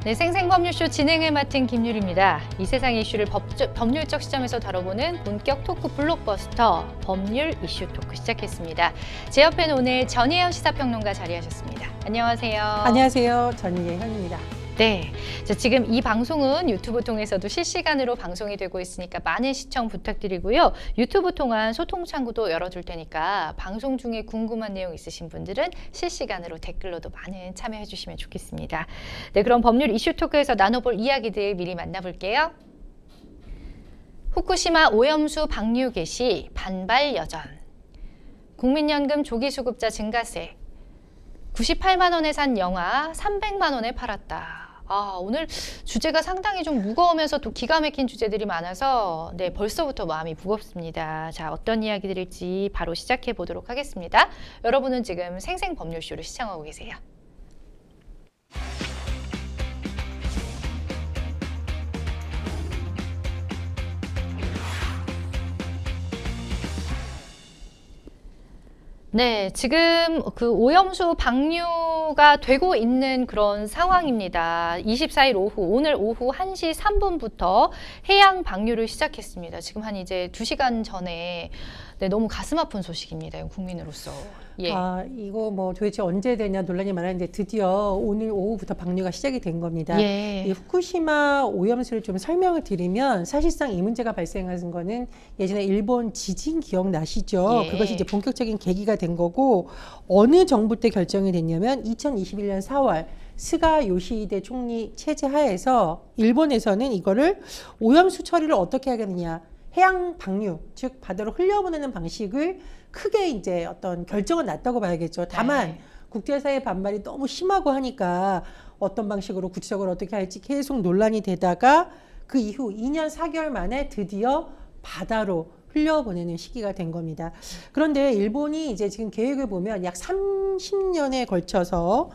네, 생생법률쇼 진행을 맡은 김유리입니다. 이 세상의 이슈를 법률적 시점에서 다뤄보는 본격 토크 블록버스터 법률 이슈 토크 시작했습니다. 제 옆에는 오늘 전예현 시사평론가 자리하셨습니다. 안녕하세요. 안녕하세요. 전예현입니다. 네, 자, 지금 이 방송은 유튜브 통해서도 실시간으로 방송이 되고 있으니까 많은 시청 부탁드리고요. 유튜브 통한 소통 창구도 열어둘 테니까 방송 중에 궁금한 내용 있으신 분들은 실시간으로 댓글로도 많은 참여해 주시면 좋겠습니다. 네, 그럼 법률 이슈 토크에서 나눠볼 이야기들 미리 만나볼게요. 후쿠시마 오염수 방류 개시 반발 여전. 국민연금 조기수급자 증가세. 98만 원에 산 영화 300만 원에 팔았다. 오늘 주제가 상당히 좀 무거우면서 또 기가 막힌 주제들이 많아서 네, 벌써부터 마음이 무겁습니다. 자, 어떤 이야기들일지 바로 시작해 보도록 하겠습니다. 여러분은 지금 생생법률쇼를 시청하고 계세요. 네, 지금 그 오염수 방류가 되고 있는 그런 상황입니다. 24일 오후, 오늘 오후 1시 3분부터 해양 방류를 시작했습니다. 지금 한 이제 2시간 전에 네, 너무 가슴 아픈 소식입니다. 국민으로서. 예. 이거 뭐 도대체 언제 되냐 논란이 많았는데 드디어 오늘 오후부터 방류가 시작이 된 겁니다. 예. 이 후쿠시마 오염수를 좀 설명을 드리면 사실상 이 문제가 발생한 거는 예전에 일본 지진 기억나시죠? 예. 그것이 이제 본격적인 계기가 된 거고 어느 정부 때 결정이 됐냐면 2021년 4월 스가 요시히데 총리 체제 하에서 일본에서는 이거를 오염수 처리를 어떻게 하겠느냐 해양 방류, 즉 바다로 흘려보내는 방식을 크게 이제 어떤 결정은 났다고 봐야겠죠. 다만 네. 국제사회 반발이 너무 심하고 하니까 어떤 방식으로 구체적으로 어떻게 할지 계속 논란이 되다가 그 이후 2년 4개월 만에 드디어 바다로 흘려보내는 시기가 된 겁니다. 그런데 일본이 이제 지금 계획을 보면 약 30년에 걸쳐서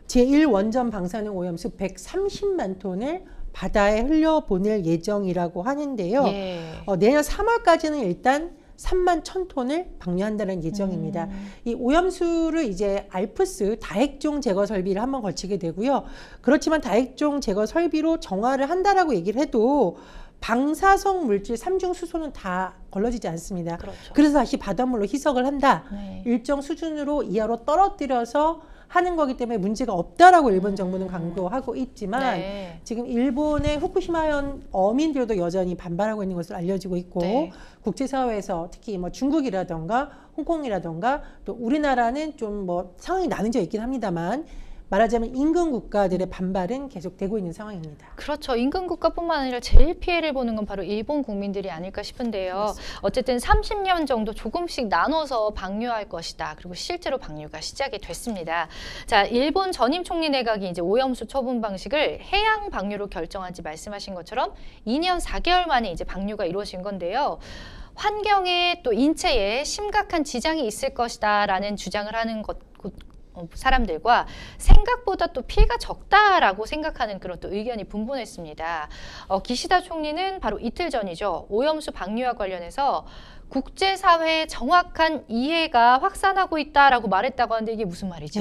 제1원전 방사능 오염수 130만 톤을 바다에 흘려보낼 예정이라고 하는데요. 예. 내년 3월까지는 일단 3만 1,000톤을 방류한다는 예정입니다. 이 오염수를 이제 알프스 다액종 제거 설비를 한번 거치게 되고요. 그렇지만 다액종 제거 설비로 정화를 한다라고 얘기를 해도 방사성 물질 3중 수소는 다 걸러지지 않습니다. 그렇죠. 그래서 다시 바닷물로 희석을 한다. 네. 일정 수준으로 이하로 떨어뜨려서 하는 거기 때문에 문제가 없다라고 일본 정부는 강조하고 있지만 네. 지금 일본의 후쿠시마현 어민들도 여전히 반발하고 있는 것으로 알려지고 있고 네. 국제사회에서 특히 뭐 중국이라던가 홍콩이라던가 또 우리나라는 좀 뭐 상황이 나눠져 있긴 합니다만 말하자면 인근 국가들의 반발은 계속되고 있는 상황입니다. 그렇죠. 인근 국가뿐만 아니라 제일 피해를 보는 건 바로 일본 국민들이 아닐까 싶은데요. 그렇습니다. 어쨌든 30년 정도 조금씩 나눠서 방류할 것이다. 그리고 실제로 방류가 시작이 됐습니다. 자, 일본 전임 총리 내각이 이제 오염수 처분 방식을 해양 방류로 결정한지 말씀하신 것처럼 2년 4개월 만에 이제 방류가 이루어진 건데요. 환경에 또 인체에 심각한 지장이 있을 것이다라는 주장을 하는 사람들과 생각보다 또 피해가 적다라고 생각하는 그런 또 의견이 분분했습니다. 기시다 총리는 바로 이틀 전이죠. 오염수 방류와 관련해서 국제사회의 정확한 이해가 확산하고 있다라고 말했다고 하는데 이게 무슨 말이죠?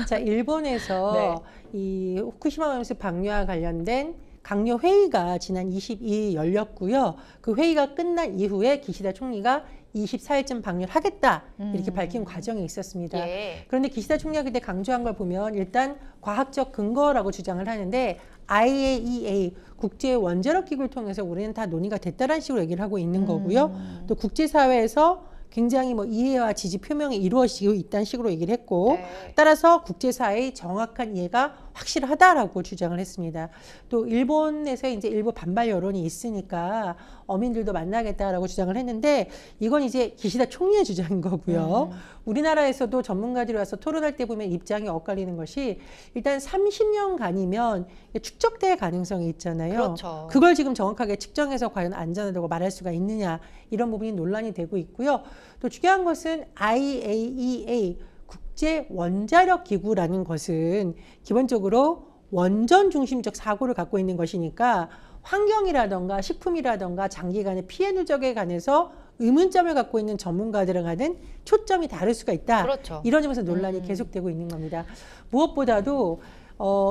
자, 일본에서 네. 이 후쿠시마 오염수 방류와 관련된 강요 회의가 지난 22일 열렸고요. 그 회의가 끝난 이후에 기시다 총리가 24일쯤 방류를 하겠다 이렇게 밝힌 과정이 있었습니다. 예. 그런데 기시다 총리가 그때 강조한 걸 보면 일단 과학적 근거라고 주장을 하는데 IAEA 국제원자력기구를 통해서 우리는 다 논의가 됐다라는 식으로 얘기를 하고 있는 거고요. 또 국제사회에서 굉장히 뭐 이해와 지지 표명이 이루어지고 있다는 식으로 얘기를 했고 네. 따라서 국제사회의 정확한 이해가 확실하다라고 주장을 했습니다. 또 일본에서 이제 일부 반발 여론이 있으니까 어민들도 만나겠다라고 주장을 했는데 이건 이제 기시다 총리의 주장인 거고요. 우리나라에서도 전문가들이 와서 토론할 때 보면 입장이 엇갈리는 것이 일단 30년간이면 축적될 가능성이 있잖아요. 그렇죠. 그걸 지금 정확하게 측정해서 과연 안전하다고 말할 수가 있느냐 이런 부분이 논란이 되고 있고요. 또 중요한 것은 IAEA 국제원자력기구라는 것은 기본적으로 원전 중심적 사고를 갖고 있는 것이니까 환경이라던가 식품이라던가 장기간의 피해 누적에 관해서 의문점을 갖고 있는 전문가들과는 초점이 다를 수가 있다. 그렇죠. 이런 점에서 논란이 계속되고 있는 겁니다. 무엇보다도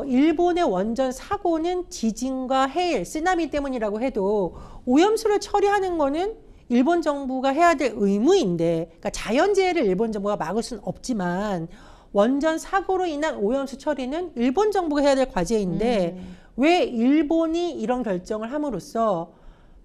일본의 원전 사고는 지진과 해일, 쓰나미 때문이라고 해도 오염수를 처리하는 거는 일본 정부가 해야 될 의무인데, 그러니까 자연재해를 일본 정부가 막을 수는 없지만 원전 사고로 인한 오염수 처리는 일본 정부가 해야 될 과제인데 왜 일본이 이런 결정을 함으로써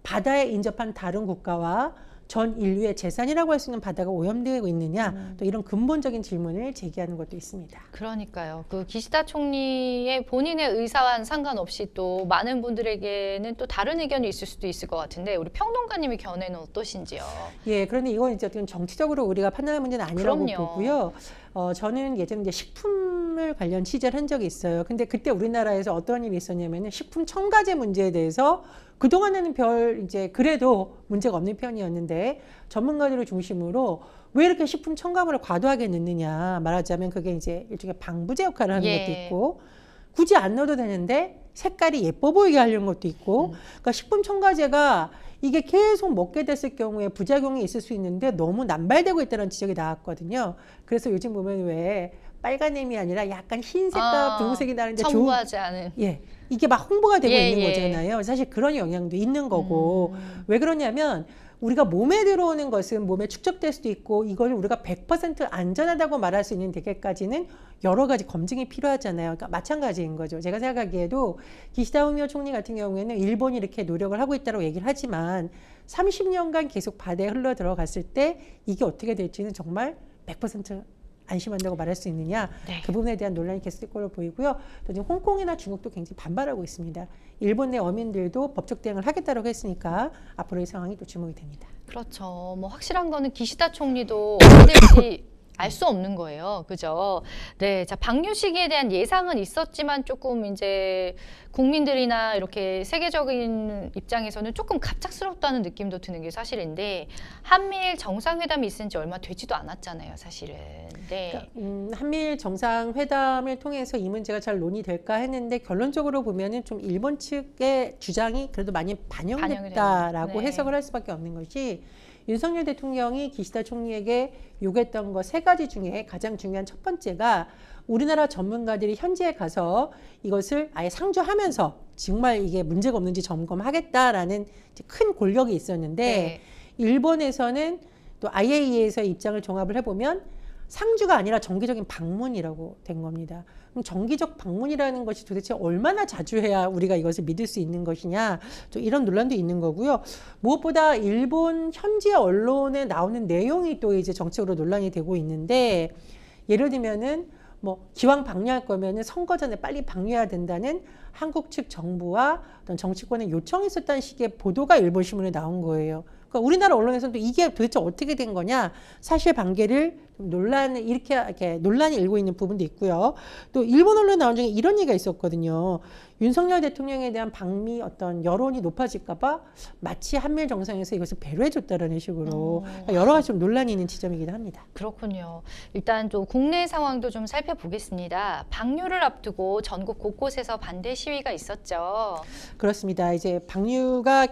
바다에 인접한 다른 국가와 전 인류의 재산이라고 할 수 있는 바다가 오염되고 있느냐, 또 이런 근본적인 질문을 제기하는 것도 있습니다. 그러니까요. 그 기시다 총리의 본인의 의사와는 상관없이 또 많은 분들에게는 또 다른 의견이 있을 수도 있을 것 같은데 우리 평론가님의 견해는 어떠신지요? 예, 그런데 이건 이제 어떤 정치적으로 우리가 판단할 문제는 아니라고 그럼요. 보고요. 저는 예전에 이제 식품을 관련 취재를 한 적이 있어요. 근데 그때 우리나라에서 어떤 일이 있었냐면은 식품 첨가제 문제에 대해서 그동안에는 이제 그래도 문제가 없는 편이었는데 전문가들을 중심으로 왜 이렇게 식품 첨가물을 과도하게 넣느냐, 말하자면 그게 이제 일종의 방부제 역할을 하는 것도 있고 굳이 안 넣어도 되는데 색깔이 예뻐 보이게 하려는 것도 있고 그러니까 식품 첨가제가 이게 계속 먹게 됐을 경우에 부작용이 있을 수 있는데 너무 남발되고 있다는 지적이 나왔거든요. 그래서 요즘 보면 왜 빨간색이 아니라 약간 흰색과 분홍색이 나는데 첨부하지 않은. 예, 이게 막 홍보가 되고 예, 있는 예. 거잖아요. 사실 그런 영향도 있는 거고 왜 그러냐면 우리가 몸에 들어오는 것은 몸에 축적될 수도 있고 이걸 우리가 100% 안전하다고 말할 수 있는 데까지는 여러 가지 검증이 필요하잖아요. 그러니까 마찬가지인 거죠. 제가 생각하기에도 기시다 후미오 총리 같은 경우에는 일본이 이렇게 노력을 하고 있다고 얘기를 하지만 30년간 계속 바다에 흘러 들어갔을 때 이게 어떻게 될지는 정말 100% 안심한다고 말할 수 있느냐, 네. 그 부분에 대한 논란이 계속될 걸로 보이고요. 또 지금 홍콩이나 중국도 굉장히 반발하고 있습니다. 일본 내 어민들도 법적 대응을 하겠다고 했으니까 앞으로의 상황이 또 주목이 됩니다. 그렇죠. 뭐 확실한 거는 기시다 총리도 어떻게 될지 알 수 없는 거예요. 그죠? 네. 자, 방류 시기에 대한 예상은 있었지만 조금 이제 국민들이나 이렇게 세계적인 입장에서는 조금 갑작스럽다는 느낌도 드는 게 사실인데 한미일 정상회담이 있은 지 얼마 되지도 않았잖아요, 사실은. 네. 그러니까, 한미일 정상회담을 통해서 이 문제가 잘 논의될까 했는데 결론적으로 보면은 좀 일본 측의 주장이 그래도 많이 반영됐다라고 네. 해석을 할 수밖에 없는 것이 윤석열 대통령이 기시다 총리에게 요구했던 거 3가지 중에 가장 중요한 첫 번째가 우리나라 전문가들이 현지에 가서 이것을 아예 상주하면서 정말 이게 문제가 없는지 점검하겠다라는 큰 골격이 있었는데 네. 일본에서는 또 IAEA에서의 입장을 종합을 해보면 상주가 아니라 정기적인 방문이라고 된 겁니다. 그럼 정기적 방문이라는 것이 도대체 얼마나 자주 해야 우리가 이것을 믿을 수 있는 것이냐, 또 이런 논란도 있는 거고요. 무엇보다 일본 현지 언론에 나오는 내용이 또 이제 정책으로 논란이 되고 있는데 예를 들면은 뭐 기왕 방류할 거면은 선거 전에 빨리 방류해야 된다는 한국 측 정부와 어떤 정치권의 요청이 있었다는 식의 보도가 일본 신문에 나온 거예요. 그러니까 우리나라 언론에서는 또 이게 도대체 어떻게 된 거냐, 사실관계를 논란이 일고 있는 부분도 있고요. 또 일본 언론에 나온 중에 이런 얘기가 있었거든요. 윤석열 대통령에 대한 방미 어떤 여론이 높아질까봐 마치 한미일 정상에서 이것을 배려해줬다라는 식으로 여러 가지 좀 논란이 있는 지점이기도 합니다. 그렇군요. 일단 또 국내 상황도 좀 살펴보겠습니다. 방류를 앞두고 전국 곳곳에서 반대 시위가 있었죠. 그렇습니다. 이제 방류가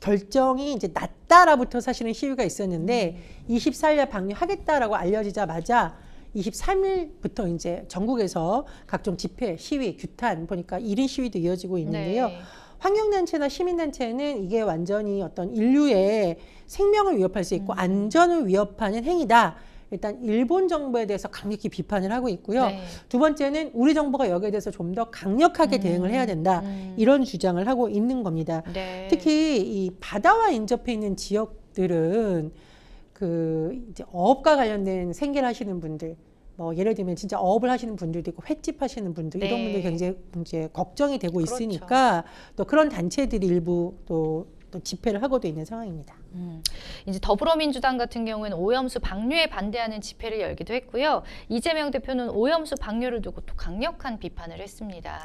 결정이 이제 났다라부터 사실은 시위가 있었는데 24일에 방류하겠다라고 알려지자마자 23일부터 이제 전국에서 각종 집회, 시위, 규탄 보니까 1인 시위도 이어지고 있는데요. 네. 환경단체나 시민단체는 이게 완전히 어떤 인류의 생명을 위협할 수 있고 안전을 위협하는 행위다. 일단 일본 정부에 대해서 강력히 비판을 하고 있고요. 네. 두 번째는 우리 정부가 여기에 대해서 좀 더 강력하게 대응을 해야 된다. 이런 주장을 하고 있는 겁니다. 네. 특히 이 바다와 인접해 있는 지역들은 그 이제 어업과 관련된 생계를 하시는 분들, 뭐 예를 들면 진짜 어업을 하시는 분들도 있고 횟집 하시는 분들, 네. 이런 분들 굉장히 이제 걱정이 되고 그렇죠. 있으니까 또 그런 단체들이 일부 또 집회를 하고도 있는 상황입니다. 이제 더불어민주당 같은 경우에는 오염수 방류에 반대하는 집회를 열기도 했고요. 이재명 대표는 오염수 방류를 두고 또 강력한 비판을 했습니다.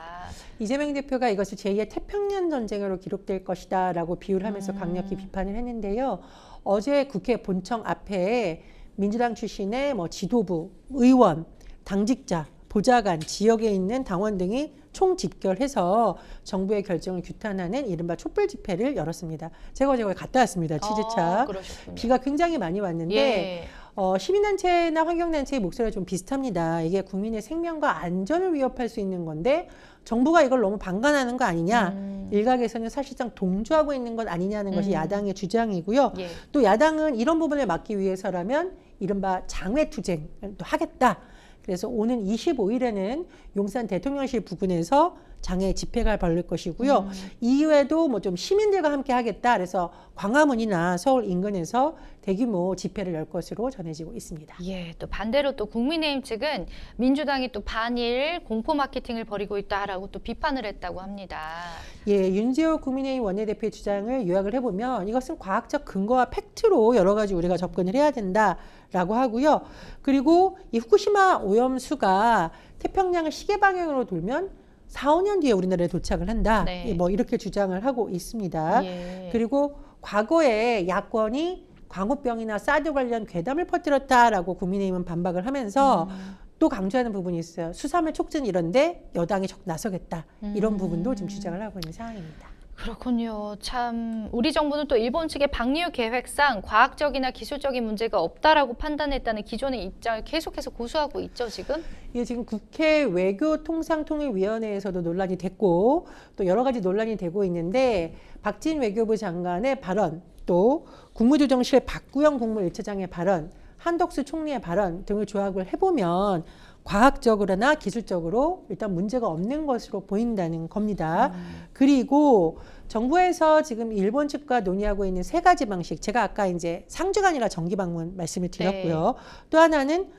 이재명 대표가 이것을 제2의 태평양 전쟁으로 기록될 것이다 라고 비유를 하면서 강력히 비판을 했는데요. 어제 국회 본청 앞에 민주당 출신의 뭐 지도부, 의원, 당직자, 보좌관, 지역에 있는 당원 등이 총집결해서 정부의 결정을 규탄하는 이른바 촛불 집회를 열었습니다. 제가 어제 거기 갔다 왔습니다. 취재차. 그러셨군요. 비가 굉장히 많이 왔는데 예. 시민단체나 환경단체의 목소리가 좀 비슷합니다. 이게 국민의 생명과 안전을 위협할 수 있는 건데 정부가 이걸 너무 방관하는 거 아니냐. 일각에서는 사실상 동조하고 있는 것 아니냐는 것이 야당의 주장이고요. 예. 또 야당은 이런 부분을 막기 위해서라면 이른바 장외투쟁을 또 하겠다. 그래서 오는 25일에는 용산 대통령실 부근에서 장애 집회가 벌릴 것이고요. 이후에도 뭐 좀 시민들과 함께 하겠다. 그래서 광화문이나 서울 인근에서 대규모 집회를 열 것으로 전해지고 있습니다. 예, 또 반대로 또 국민의힘 측은 민주당이 또 반일 공포 마케팅을 벌이고 있다라고 또 비판을 했다고 합니다. 예, 윤지호 국민의힘 원내대표의 주장을 요약을 해보면 이것은 과학적 근거와 팩트로 여러 가지 우리가 접근을 해야 된다라고 하고요. 그리고 이 후쿠시마 오염수가 태평양을 시계 방향으로 돌면 4, 5년 뒤에 우리나라에 도착을 한다. 네. 뭐 이렇게 주장을 하고 있습니다. 예. 그리고 과거에 야권이 광우병이나 사드 관련 괴담을 퍼뜨렸다라고 국민의힘은 반박을 하면서 또 강조하는 부분이 있어요. 수산물 촉진 이런데 여당이 적 나서겠다. 이런 부분도 지금 주장을 하고 있는 상황입니다. 그렇군요. 참 우리 정부는 또 일본 측의 방류 계획상 과학적이나 기술적인 문제가 없다라고 판단했다는 기존의 입장을 계속해서 고수하고 있죠, 지금? 이게 지금 국회 외교통상통일위원회에서도 논란이 됐고 또 여러 가지 논란이 되고 있는데 박진 외교부 장관의 발언, 또 국무조정실 박구영 국무 1차장의 발언, 한덕수 총리의 발언 등을 조합을 해보면 과학적으로나 기술적으로 일단 문제가 없는 것으로 보인다는 겁니다. 그리고 정부에서 지금 일본 측과 논의하고 있는 세 가지 방식, 제가 아까 이제 상주가 아니라 정기 방문 말씀을 드렸고요. 또 하나는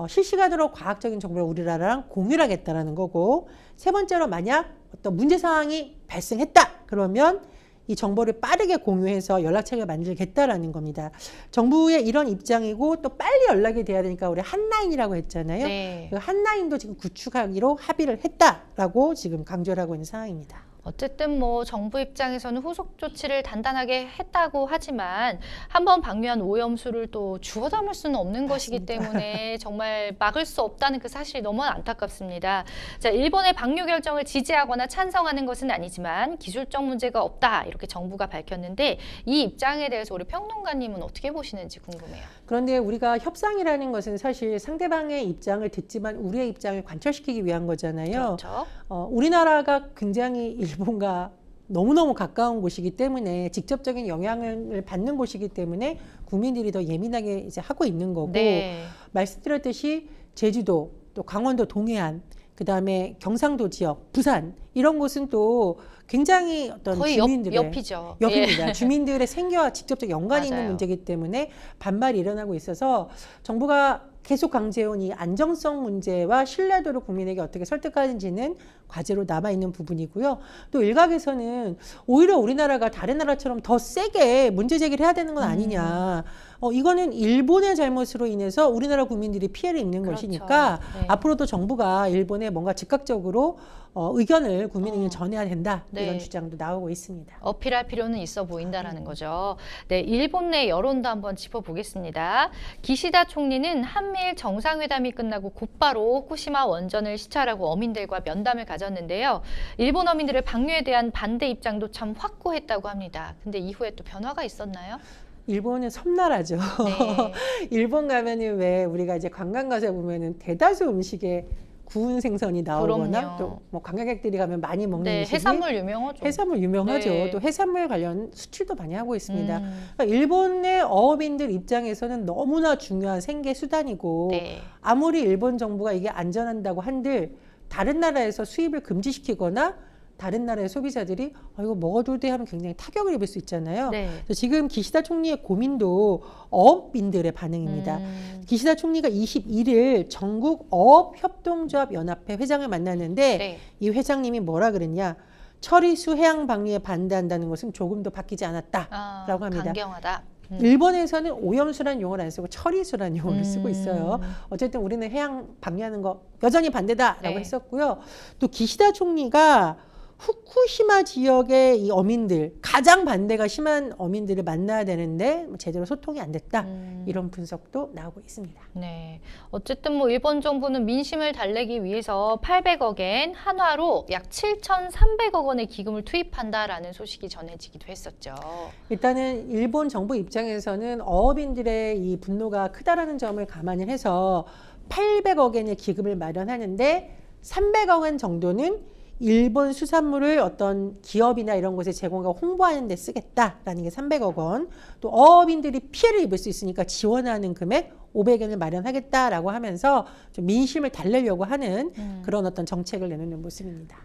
실시간으로 과학적인 정보를 우리나라랑 공유를 하겠다라는 거고, 세 번째로 만약 어떤 문제 사항이 발생했다 그러면 이 정보를 빠르게 공유해서 연락책을 만들겠다라는 겁니다. 정부의 이런 입장이고 또 빨리 연락이 돼야 되니까 우리 한라인이라고 했잖아요. 네. 그 한라인도 지금 구축하기로 합의를 했다라고 지금 강조를 하고 있는 상황입니다. 어쨌든 뭐 정부 입장에서는 후속 조치를 단단하게 했다고 하지만 한번 방류한 오염수를 또 주워 담을 수는 없는 것이기 때문에 정말 막을 수 없다는 그 사실이 너무 안타깝습니다. 자, 일본의 방류 결정을 지지하거나 찬성하는 것은 아니지만 기술적 문제가 없다 이렇게 정부가 밝혔는데 이 입장에 대해서 우리 평론가님은 어떻게 보시는지 궁금해요. 그런데 우리가 협상이라는 것은 사실 상대방의 입장을 듣지만 우리의 입장을 관철시키기 위한 거잖아요. 그렇죠. 우리나라가 굉장히 일본과 너무너무 가까운 곳이기 때문에 직접적인 영향을 받는 곳이기 때문에 국민들이 더 예민하게 이제 하고 있는 거고, 네. 말씀드렸듯이 제주도, 또 강원도 동해안, 그다음에 경상도 지역, 부산 이런 곳은 또 굉장히 어떤 거의 주민들의 옆이죠. 옆입니다. 주민들의 생계와 직접적 연관이 있는 맞아요. 문제이기 때문에 반발이 일어나고 있어서 정부가 계속 강조해온 이 안정성 문제와 신뢰도를 국민에게 어떻게 설득하는지는 과제로 남아있는 부분이고요. 또 일각에서는 오히려 우리나라가 다른 나라처럼 더 세게 문제 제기를 해야 되는 건 아니냐. 이거는 일본의 잘못으로 인해서 우리나라 국민들이 피해를 입는 그렇죠. 것이니까 네. 앞으로도 정부가 일본에 뭔가 즉각적으로 의견을 국민에게 전해야 된다. 네. 이런 주장도 나오고 있습니다. 어필할 필요는 있어 보인다라는 거죠. 네, 일본 내 여론도 한번 짚어보겠습니다. 기시다 총리는 한미일 정상회담이 끝나고 곧바로 후쿠시마 원전을 시찰하고 어민들과 면담을 가졌는데요. 일본 어민들의 방류에 대한 반대 입장도 참 확고했다고 합니다. 근데 이후에 또 변화가 있었나요? 일본은 섬나라죠. 네. 일본 가면은 왜 우리가 이제 관광 가서 보면은 대다수 음식에 구운 생선이 나오거나 그럼요. 또 뭐 관광객들이 가면 많이 먹는 네, 음식이 해산물 유명하죠. 해산물 유명하죠. 네. 또 해산물 관련 수출도 많이 하고 있습니다. 그러니까 일본의 어업인들 입장에서는 너무나 중요한 생계 수단이고 네. 아무리 일본 정부가 이게 안전한다고 한들 다른 나라에서 수입을 금지시키거나 다른 나라의 소비자들이 이거 먹어도 돼 하면 굉장히 타격을 입을 수 있잖아요. 네. 그래서 지금 기시다 총리의 고민도 어업인들의 반응입니다. 기시다 총리가 21일 전국 어업협동조합 연합회 회장을 만났는데 네. 이 회장님이 뭐라 그랬냐? 처리수 해양 방류에 반대한다는 것은 조금도 바뀌지 않았다라고 합니다. 강경하다. 일본에서는 오염수란 용어를 안 쓰고 처리수란 용어를 쓰고 있어요. 어쨌든 우리는 해양 방류하는 거 여전히 반대다라고 네. 했었고요. 또 기시다 총리가 후쿠시마 지역의 이 어민들, 가장 반대가 심한 어민들을 만나야 되는데 제대로 소통이 안 됐다. 이런 분석도 나오고 있습니다. 네. 어쨌든 뭐 일본 정부는 민심을 달래기 위해서 800억엔 한화로 약 7,300억 원의 기금을 투입한다라는 소식이 전해지기도 했었죠. 일단은 일본 정부 입장에서는 어업인들의 이 분노가 크다라는 점을 감안을 해서 800억엔의 기금을 마련하는데 300억 원 정도는 일본 수산물을 어떤 기업이나 이런 곳에 제공하고 홍보하는 데 쓰겠다라는 게 300억 원. 또 어업인들이 피해를 입을 수 있으니까 지원하는 금액 500원을 마련하겠다라고 하면서 좀 민심을 달래려고 하는 그런 어떤 정책을 내놓는 모습입니다.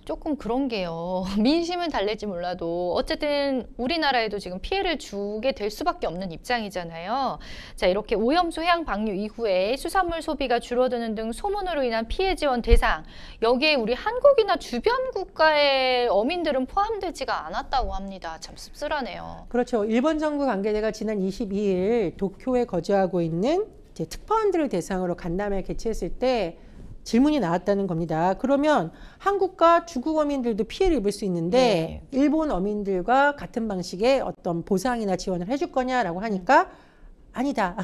조금 그런 게요. 민심은 달랠지 몰라도 어쨌든 우리나라에도 지금 피해를 주게 될 수밖에 없는 입장이잖아요. 자, 이렇게 오염수 해양 방류 이후에 수산물 소비가 줄어드는 등 소문으로 인한 피해 지원 대상, 여기에 우리 한국이나 주변 국가의 어민들은 포함되지가 않았다고 합니다. 참 씁쓸하네요. 그렇죠. 일본 정부 관계자가 지난 22일 도쿄에 거주하고 있는 이제 특파원들을 대상으로 간담회를 개최했을 때 질문이 나왔다는 겁니다. 그러면 한국과 중국 어민들도 피해를 입을 수 있는데 일본 어민들과 같은 방식의 어떤 보상이나 지원을 해줄 거냐라고 하니까 아니다.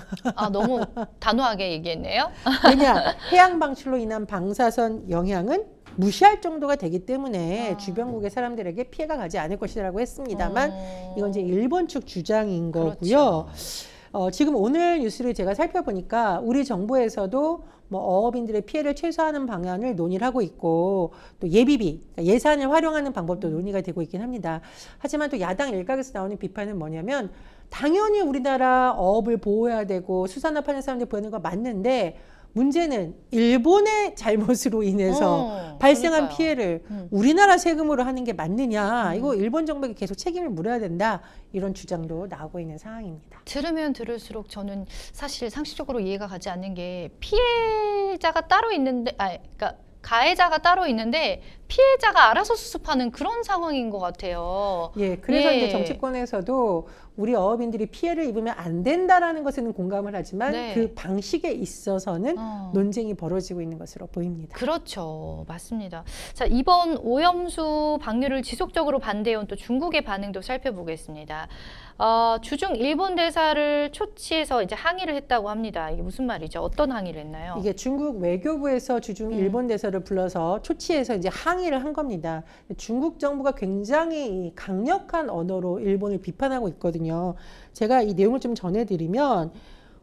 너무 단호하게 얘기했네요. 왜냐? 해양 방출로 인한 방사선 영향은 무시할 정도가 되기 때문에 주변국의 사람들에게 피해가 가지 않을 것이라고 했습니다만 이건 이제 일본 측 주장인 거고요. 그렇죠. 지금 오늘 뉴스를 제가 살펴보니까 우리 정부에서도 뭐 어업인들의 피해를 최소화하는 방안을 논의를 하고 있고 또 예비비, 그러니까 예산을 활용하는 방법도 논의가 되고 있긴 합니다. 하지만 또 야당 일각에서 나오는 비판은 뭐냐면 당연히 우리나라 어업을 보호해야 되고 수산업하는 사람들 보호하는 거 맞는데 문제는 일본의 잘못으로 인해서 발생한 그러니까요. 피해를 우리나라 세금으로 하는 게 맞느냐. 이거 일본 정부에게 계속 책임을 물어야 된다. 이런 주장도 나오고 있는 상황입니다. 들으면 들을수록 저는 사실 상식적으로 이해가 가지 않는 게 피해자가 따로 있는데, 그러니까 가해자가 따로 있는데 피해자가 알아서 수습하는 그런 상황인 것 같아요. 예, 그래서 이제 정치권에서도 우리 어업인들이 피해를 입으면 안 된다라는 것에는 공감을 하지만 그 방식에 있어서는 논쟁이 벌어지고 있는 것으로 보입니다. 그렇죠. 맞습니다. 자, 이번 오염수 방류를 지속적으로 반대해온 또 중국의 반응도 살펴보겠습니다. 주중 일본 대사를 초치해서 이제 항의를 했다고 합니다. 이게 무슨 말이죠? 어떤 항의를 했나요? 이게 중국 외교부에서 주중 일본 대사를 불러서 초치해서 이제 항의를 한 겁니다. 중국 정부가 굉장히 강력한 언어로 일본을 비판하고 있거든요. 제가 이 내용을 좀 전해드리면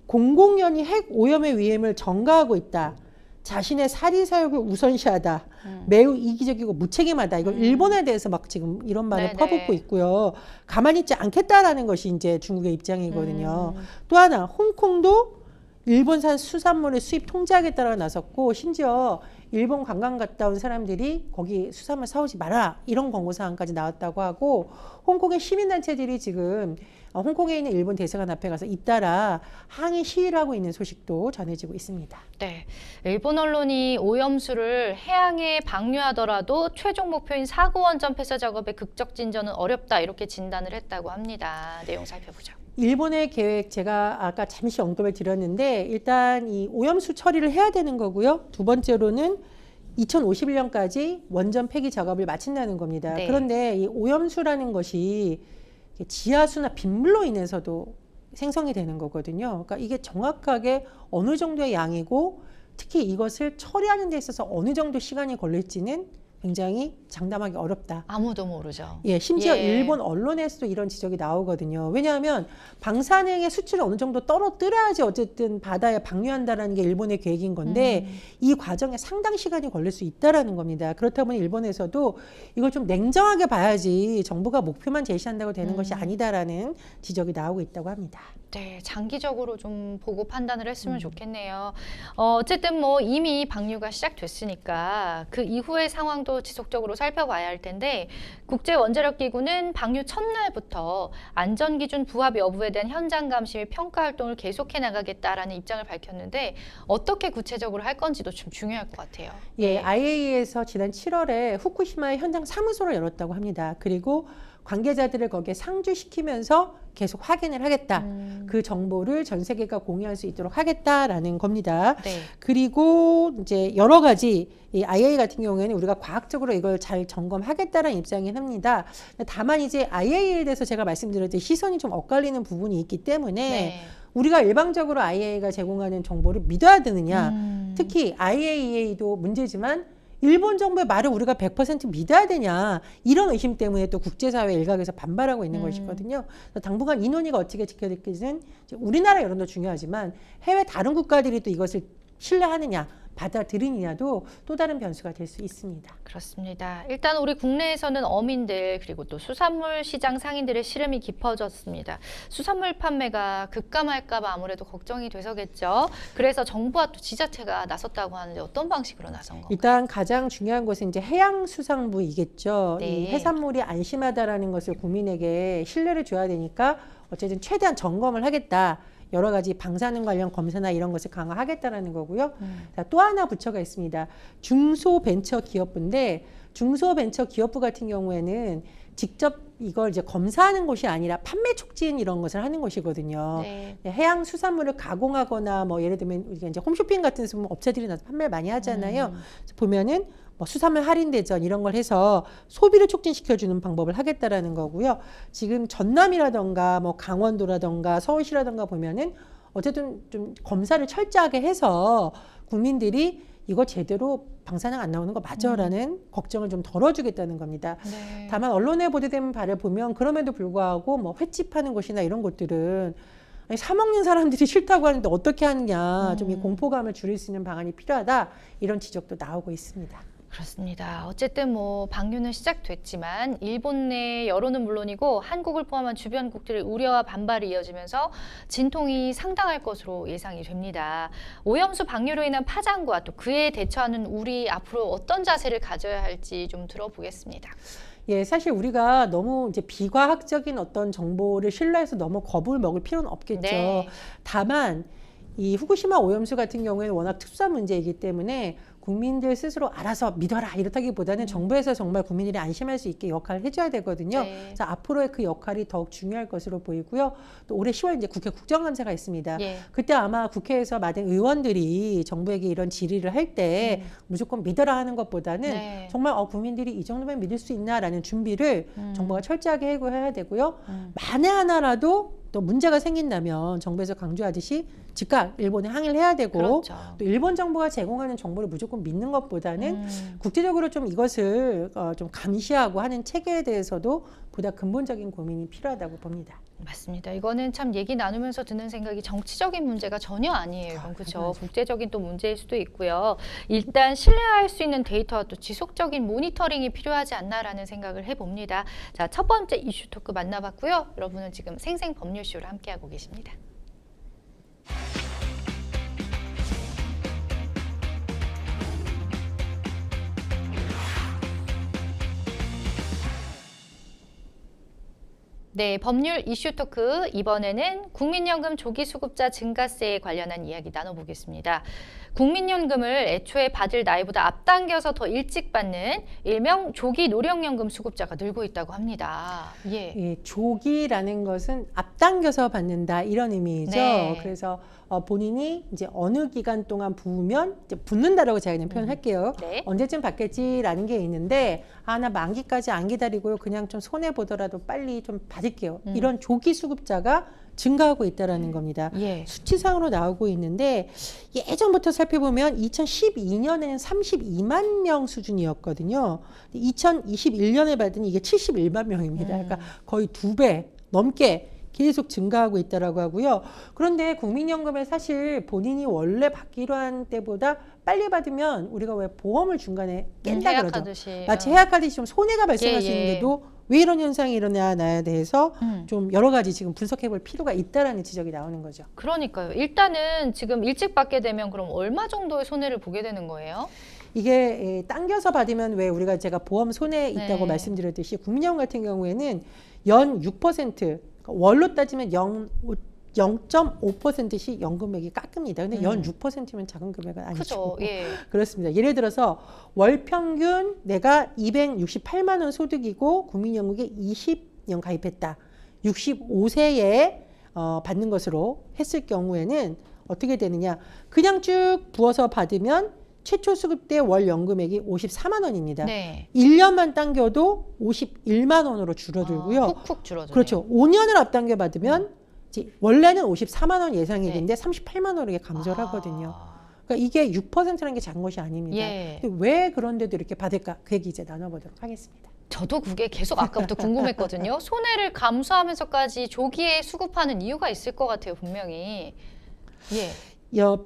공공연히 핵 오염의 위험을 전가하고 있다. 자신의 사리사욕을 우선시하다. 매우 이기적이고 무책임하다. 이걸 일본에 대해서 막 지금 이런 말을 퍼붓고 있고요. 가만히 있지 않겠다라는 것이 이제 중국의 입장이거든요. 또 하나, 홍콩도 일본산 수산물의 수입 통제하겠다라고 나섰고 심지어 일본 관광 갔다 온 사람들이 거기 수산물 사오지 마라 이런 권고사항까지 나왔다고 하고 홍콩의 시민단체들이 지금 홍콩에 있는 일본 대사관 앞에 가서 잇따라 항의 시위를 하고 있는 소식도 전해지고 있습니다. 네, 일본 언론이 오염수를 해양에 방류하더라도 최종 목표인 4구 원전 폐쇄 작업의 극적 진전은 어렵다 이렇게 진단을 했다고 합니다. 내용 살펴보죠. 일본의 계획 제가 아까 잠시 언급을 드렸는데 일단 이 오염수 처리를 해야 되는 거고요. 두 번째로는 2051년까지 원전 폐기 작업을 마친다는 겁니다. 그런데 이 오염수라는 것이 지하수나 빗물로 인해서도 생성이 되는 거거든요. 그러니까 이게 정확하게 어느 정도의 양이고 특히 이것을 처리하는 데 있어서 어느 정도 시간이 걸릴지는 굉장히 장담하기 어렵다. 아무도 모르죠. 예, 심지어 일본 언론에서도 이런 지적이 나오거든요. 왜냐하면 방사능의 수치를 어느 정도 떨어뜨려야지 어쨌든 바다에 방류한다라는 게 일본의 계획인 건데 이 과정에 상당 시간이 걸릴 수 있다라는 겁니다. 그렇다 보니 일본에서도 이걸 좀 냉정하게 봐야지 정부가 목표만 제시한다고 되는 것이 아니다라는 지적이 나오고 있다고 합니다. 네, 장기적으로 좀 보고 판단을 했으면 좋겠네요. 어쨌든 뭐 이미 방류가 시작됐으니까 그 이후의 상황도 지속적으로 살펴봐야 할 텐데 국제원자력기구는 방류 첫날부터 안전기준 부합 여부에 대한 현장 감시 및 평가 활동을 계속해 나가겠다라는 입장을 밝혔는데 어떻게 구체적으로 할 건지도 좀 중요할 것 같아요. 예, IAEA에서 지난 7월에 후쿠시마의 현장 사무소를 열었다고 합니다. 그리고 관계자들을 거기에 상주시키면서 계속 확인을 하겠다. 그 정보를 전 세계가 공유할 수 있도록 하겠다라는 겁니다. 네. 그리고 이제 여러 가지 이 IA 같은 경우에는 우리가 과학적으로 이걸 잘 점검하겠다라는 입장이긴 합니다. 다만 이제 IA에 대해서 제가 말씀드렸듯이 시선이 좀 엇갈리는 부분이 있기 때문에 네. 우리가 일방적으로 IAEA가 제공하는 정보를 믿어야 되느냐. 특히 IAEA도 문제지만 일본 정부의 말을 우리가 100% 믿어야 되냐. 이런 의심 때문에 또 국제사회 일각에서 반발하고 있는 것이거든요. 당분간 이 논의가 어떻게 지켜질지는 우리나라 여론도 중요하지만 해외 다른 국가들이 또 이것을 신뢰하느냐, 받아들이느냐도 또 다른 변수가 될 수 있습니다. 그렇습니다. 일단 우리 국내에서는 어민들 그리고 또 수산물 시장 상인들의 시름이 깊어졌습니다. 수산물 판매가 급감할까 봐 아무래도 걱정이 돼서겠죠. 그래서 정부와 또 지자체가 나섰다고 하는데 어떤 방식으로 나선 건가요? 일단 가장 중요한 것은 이제 해양수산부이겠죠. 네. 이 해산물이 안심하다라는 것을 국민에게 신뢰를 줘야 되니까 어쨌든 최대한 점검을 하겠다. 여러 가지 방사능 관련 검사나 이런 것을 강화하겠다라는 거고요. 자, 또 하나 부처가 있습니다. 중소벤처기업부인데 중소벤처기업부 같은 경우에는 직접 이걸 이제 검사하는 곳이 아니라 판매 촉진 이런 것을 하는 곳이거든요. 네. 해양 수산물을 가공하거나 뭐 예를 들면 우리가 이제 홈쇼핑 같은 업체들이 나서 판매를 많이 하잖아요. 그래서 보면은 뭐 수산물 할인 대전 이런 걸 해서 소비를 촉진시켜주는 방법을 하겠다라는 거고요. 지금 전남이라던가 뭐 강원도라던가 서울시라던가 보면은 어쨌든 좀 검사를 철저하게 해서 국민들이 이거 제대로 방사능 안 나오는 거 맞아라는 걱정을 좀 덜어주겠다는 겁니다. 네. 다만 언론에 보도된 바를 보면 그럼에도 불구하고 뭐 횟집하는 곳이나 이런 곳들은 아니, 사 먹는 사람들이 싫다고 하는데 어떻게 하느냐, 좀 이 공포감을 줄일 수 있는 방안이 필요하다, 이런 지적도 나오고 있습니다. 그렇습니다. 어쨌든 뭐 방류는 시작됐지만 일본 내 여론은 물론이고 한국을 포함한 주변국들의 우려와 반발이 이어지면서 진통이 상당할 것으로 예상이 됩니다. 오염수 방류로 인한 파장과 또 그에 대처하는 우리 앞으로 어떤 자세를 가져야 할지 좀 들어보겠습니다. 예, 사실 우리가 너무 이제 비과학적인 어떤 정보를 신뢰해서 너무 겁을 먹을 필요는 없겠죠. 네. 다만 이 후쿠시마 오염수 같은 경우에는 워낙 특수한 문제이기 때문에 국민들 스스로 알아서 믿어라 이렇다기보다는 정부에서 정말 국민들이 안심할 수 있게 역할을 해줘야 되거든요. 네. 그래서 앞으로의 그 역할이 더욱 중요할 것으로 보이고요. 또 올해 10월 이제 국회 국정감사가 있습니다. 예. 그때 아마 국회에서 많은 의원들이 정부에게 이런 질의를 할 때 무조건 믿어라 하는 것보다는 네. 정말 국민들이 이 정도면 믿을 수 있나라는 준비를 정부가 철저하게 해야 되고요. 만에 하나라도 또 문제가 생긴다면 정부에서 강조하듯이 즉각 일본에 항의를 해야 되고 그렇죠. 또 일본 정부가 제공하는 정보를 무조건 믿는 것보다는 국제적으로 좀 이것을 좀 감시하고 하는 체계에 대해서도 보다 근본적인 고민이 필요하다고 봅니다. 맞습니다. 이거는 참 얘기 나누면서 드는 생각이 정치적인 문제가 전혀 아니에요. 그렇죠. 국제적인 또 문제일 수도 있고요. 일단 신뢰할 수 있는 데이터와 또 지속적인 모니터링이 필요하지 않나라는 생각을 해봅니다. 자, 첫 번째 이슈 토크 만나봤고요. 여러분은 지금 생생법률쇼를 함께하고 계십니다. 네, 법률 이슈 토크 이번에는 국민연금 조기수급자 증가세에 관련한 이야기 나눠보겠습니다. 국민연금을 애초에 받을 나이보다 앞당겨서 더 일찍 받는 일명 조기 노령연금 수급자가 늘고 있다고 합니다. 예. 예, 조기라는 것은 앞당겨서 받는다 이런 의미죠. 네. 그래서 본인이 이제 어느 기간 동안 부으면 이제 붙는다라고 제가 그냥 표현할게요. 네. 언제쯤 받겠지라는 게 있는데 나 만기까지 안 기다리고요. 그냥 좀 손해 보더라도 빨리 좀 받을게요. 이런 조기 수급자가 증가하고 있다라는 겁니다. 예. 수치상으로 나오고 있는데 예전부터 살펴보면 2012년에는 32만 명 수준이었거든요. 2021년에 받은 이게 71만 명입니다. 그러니까 거의 2배 넘게 계속 증가하고 있다라고 하고요. 그런데 국민연금을 사실 본인이 원래 받기로 한 때보다 빨리 받으면 우리가 왜 보험을 중간에 깬다 그러죠. 해약하듯이. 마치 해약하듯이 좀 손해가 발생할 수 예, 예. 있는데도 왜 이런 현상이 일어나냐에 대해서 좀 여러 가지 지금 분석해 볼 필요가 있다라는 지적이 나오는 거죠. 그러니까요. 일단은 지금 일찍 받게 되면 그럼 얼마 정도의 손해를 보게 되는 거예요? 이게 당겨서 받으면 왜 우리가 제가 보험 손해 있다고 네. 말씀드렸듯이 국민연금 같은 경우에는 연 6% 월로 따지면 0.5%씩 연금액이 깎입니다. 근데 연 6%면 작은 금액은 아니죠. 그죠. 예. 그렇습니다. 예를 들어서 월 평균 내가 268만 원 소득이고 국민연금이 20년 가입했다. 65세에 받는 것으로 했을 경우에는 어떻게 되느냐. 그냥 쭉 부어서 받으면 최초 수급 때 월 연금액이 54만 원입니다. 네. 1년만 당겨도 51만 원으로 줄어들고요. 훅훅 줄어들어요. 그렇죠. 5년을 앞당겨 받으면 이제 원래는 54만 원 예상액인데 38만 원으로 감소를 하거든요. 그러니까 이게 6%라는 게 작은 것이 아닙니다. 예. 근데 왜 그런데도 이렇게 받을까? 그 얘기 이제 나눠보도록 하겠습니다. 저도 그게 계속 아까부터 궁금했거든요. 손해를 감수하면서까지 조기에 수급하는 이유가 있을 것 같아요, 분명히. 예.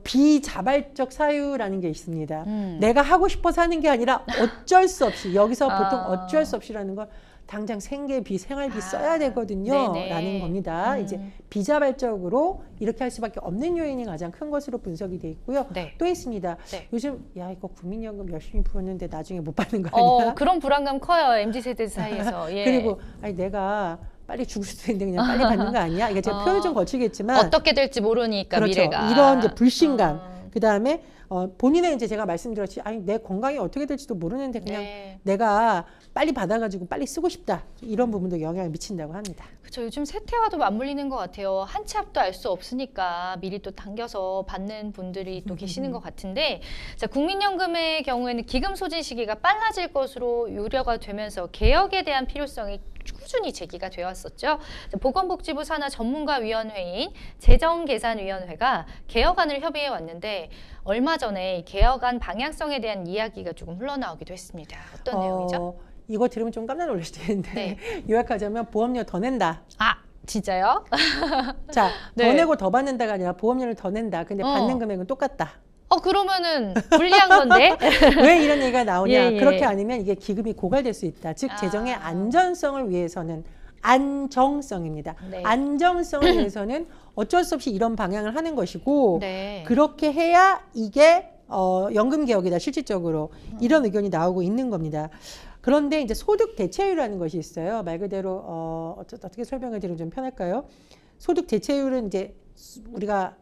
비자발적 사유라는 게 있습니다. 내가 하고 싶어서 하는 게 아니라 어쩔 수 없이, 여기서 보통 어쩔 수 없이라는 건 당장 생계비, 생활비 써야 되거든요. 네네. 라는 겁니다. 이제 비자발적으로 이렇게 할 수밖에 없는 요인이 가장 큰 것으로 분석이 돼 있고요. 네. 또 있습니다. 네. 요즘 야 이거 국민연금 열심히 부었는데 나중에 못 받는 거 아니야? 그런 불안감 커요, MZ세대 사이에서. 예. 그리고 아니 내가 빨리 죽을 수도 있는데 그냥 빨리 받는 거 아니야? 이게 제가 표현이 좀 거치겠지만 어떻게 될지 모르니까 그렇죠. 미래가. 이런 이제 불신감. 그 다음에 본인의 이제 제가 말씀드렸지, 아니 내 건강이 어떻게 될지도 모르는데 그냥 네. 내가 빨리 받아가지고 빨리 쓰고 싶다. 이런 부분도 영향을 미친다고 합니다. 그렇죠. 요즘 세태와도 맞물리는 것 같아요. 한 치 앞도 알 수 없으니까 미리 또 당겨서 받는 분들이 또 계시는 것 같은데, 자, 국민연금의 경우에는 기금 소진 시기가 빨라질 것으로 우려가 되면서 개혁에 대한 필요성이 꾸준히 제기가 되었었죠. 보건복지부 산하 전문가위원회인 재정계산위원회가 개혁안을 협의해 왔는데 얼마 전에 개혁안 방향성에 대한 이야기가 조금 흘러나오기도 했습니다. 어떤 내용이죠? 이거 들으면 좀 깜짝 놀랄 수도 있는데 네. 요약하자면 보험료 더 낸다. 아, 진짜요? 자, 네. 더 내고 더 받는다가 아니라 보험료를 더 낸다. 근데 받는 금액은 똑같다. 그러면은 불리한 건데? 왜 이런 얘기가 나오냐. 예, 예. 그렇게 아니면 이게 기금이 고갈될 수 있다. 즉 재정의 안전성을 위해서는 안정성입니다. 네. 안정성을 위해서는 어쩔 수 없이 이런 방향을 하는 것이고 네. 그렇게 해야 이게 연금 개혁이다. 실질적으로 이런 의견이 나오고 있는 겁니다. 그런데 이제 소득 대체율이라는 것이 있어요. 말 그대로 어떻게 설명을 드리면 좀 편할까요? 소득 대체율은 이제 우리가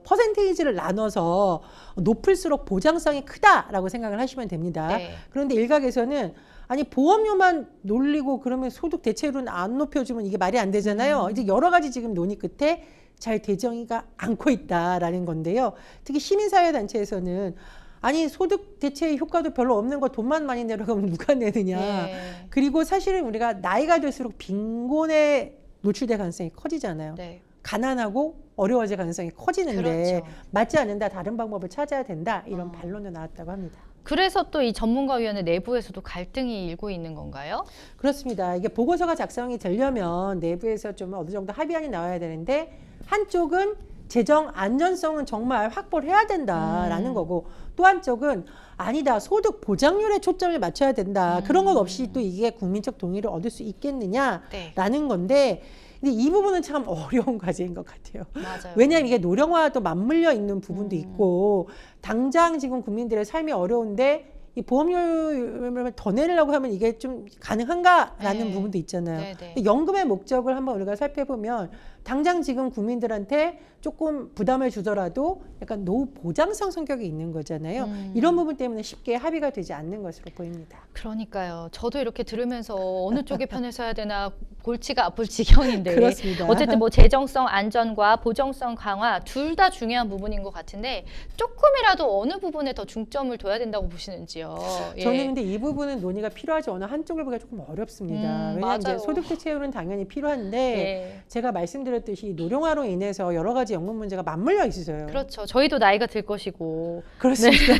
퍼센테이지를 나눠서 높을수록 보장성이 크다라고 생각을 하시면 됩니다. 네. 그런데 일각에서는 아니 보험료만 놀리고 그러면 소득 대체율은 안 높여주면 이게 말이 안 되잖아요. 이제 여러 가지 지금 논의 끝에 잘 되정이가 않고 있다라는 건데요. 특히 시민사회단체에서는 아니 소득 대체 효과도 별로 없는 거 돈만 많이 내려가면 누가 내느냐. 네. 그리고 사실은 우리가 나이가 들수록 빈곤에 노출될 가능성이 커지잖아요. 네. 가난하고 어려워질 가능성이 커지는데 그렇죠. 맞지 않는다. 다른 방법을 찾아야 된다. 이런 반론도 나왔다고 합니다. 그래서 또 이 전문가위원회 내부에서도 갈등이 일고 있는 건가요? 그렇습니다. 이게 보고서가 작성이 되려면 내부에서 좀 어느 정도 합의안이 나와야 되는데 한쪽은 재정 안전성은 정말 확보를 해야 된다라는 거고 또 한쪽은 아니다. 소득 보장률에 초점을 맞춰야 된다. 그런 것 없이 또 이게 국민적 동의를 얻을 수 있겠느냐라는 건데 근데 이 부분은 참 어려운 과제인 것 같아요. 맞아요. 왜냐하면 이게 노령화도 맞물려 있는 부분도 있고 당장 지금 국민들의 삶이 어려운데 이 보험료를 더 내려고 하면 이게 좀 가능한가라는 네. 부분도 있잖아요. 네, 네. 근데 연금의 목적을 한번 우리가 살펴보면 당장 지금 국민들한테 조금 부담을 주더라도 약간 노후 보장성 성격이 있는 거잖아요. 이런 부분 때문에 쉽게 합의가 되지 않는 것으로 보입니다. 그러니까요. 저도 이렇게 들으면서 어느 쪽의 편에 서야 되나 골치가 아플 지경인데 그렇습니다. 어쨌든 뭐 재정성 안전과 보정성 강화 둘 다 중요한 부분인 것 같은데 조금이라도 어느 부분에 더 중점을 둬야 된다고 보시는지요? 예. 저는 근데 이 부분은 논의가 필요하지 어느 한쪽을 보기가 조금 어렵습니다. 왜냐하면 이제 맞아요. 소득 대체율은 당연히 필요한데 예. 제가 말씀드렸듯이 노령화로 인해서 여러 가지 연금 문제가 맞물려 있어요. 그렇죠. 저희도 나이가 들 것이고. 그렇습니다.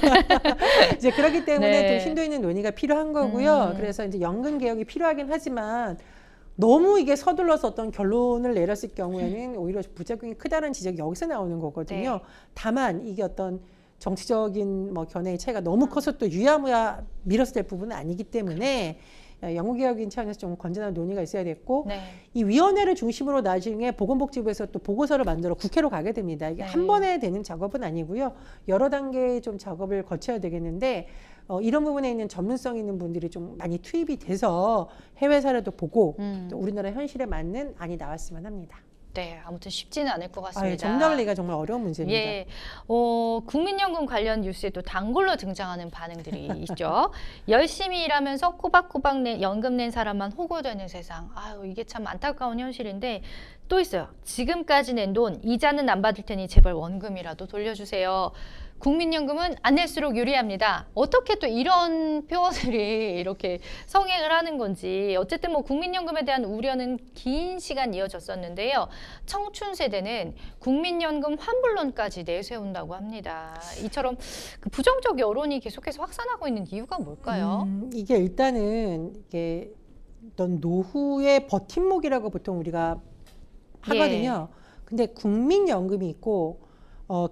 이제 그렇기 때문에 네. 또 심도 있는 논의가 필요한 거고요. 그래서 이제 연금 개혁이 필요하긴 하지만 너무 이게 서둘러서 어떤 결론을 내렸을 경우에는 오히려 부작용이 크다는 지적이 여기서 나오는 거거든요. 네. 다만 이게 어떤 정치적인 뭐 견해의 차이가 너무 커서 또 유야무야 밀어서 될 부분은 아니기 때문에 연구개혁인 차원에서 좀 건전한 논의가 있어야 됐고 네. 이 위원회를 중심으로 나중에 보건복지부에서 또 보고서를 만들어 국회로 가게 됩니다. 이게 네. 한 번에 되는 작업은 아니고요. 여러 단계의 좀 작업을 거쳐야 되겠는데 이런 부분에 있는 전문성 있는 분들이 좀 많이 투입이 돼서 해외 사례도 보고 또 우리나라 현실에 맞는 안이 나왔으면 합니다. 네, 아무튼 쉽지는 않을 것 아, 같습니다. 정답을 내기가 정말 어려운 문제입니다. 예, 국민연금 관련 뉴스에 또 단골로 등장하는 반응들이 있죠. 열심히 일하면서 꼬박꼬박 연금 낸 사람만 호구되는 세상. 아유, 이게 참 안타까운 현실인데 또 있어요. 지금까지 낸 돈 이자는 안 받을 테니 제발 원금이라도 돌려주세요. 국민연금은 안 낼수록 유리합니다. 어떻게 또 이런 표현들이 이렇게 성행을 하는 건지. 어쨌든 뭐 국민연금에 대한 우려는 긴 시간 이어졌었는데요. 청춘 세대는 국민연금 환불론까지 내세운다고 합니다. 이처럼 그 부정적 여론이 계속해서 확산하고 있는 이유가 뭘까요? 이게 일단은 이게 어떤 노후의 버팀목이라고 보통 우리가 하거든요. 근데 국민연금이 있고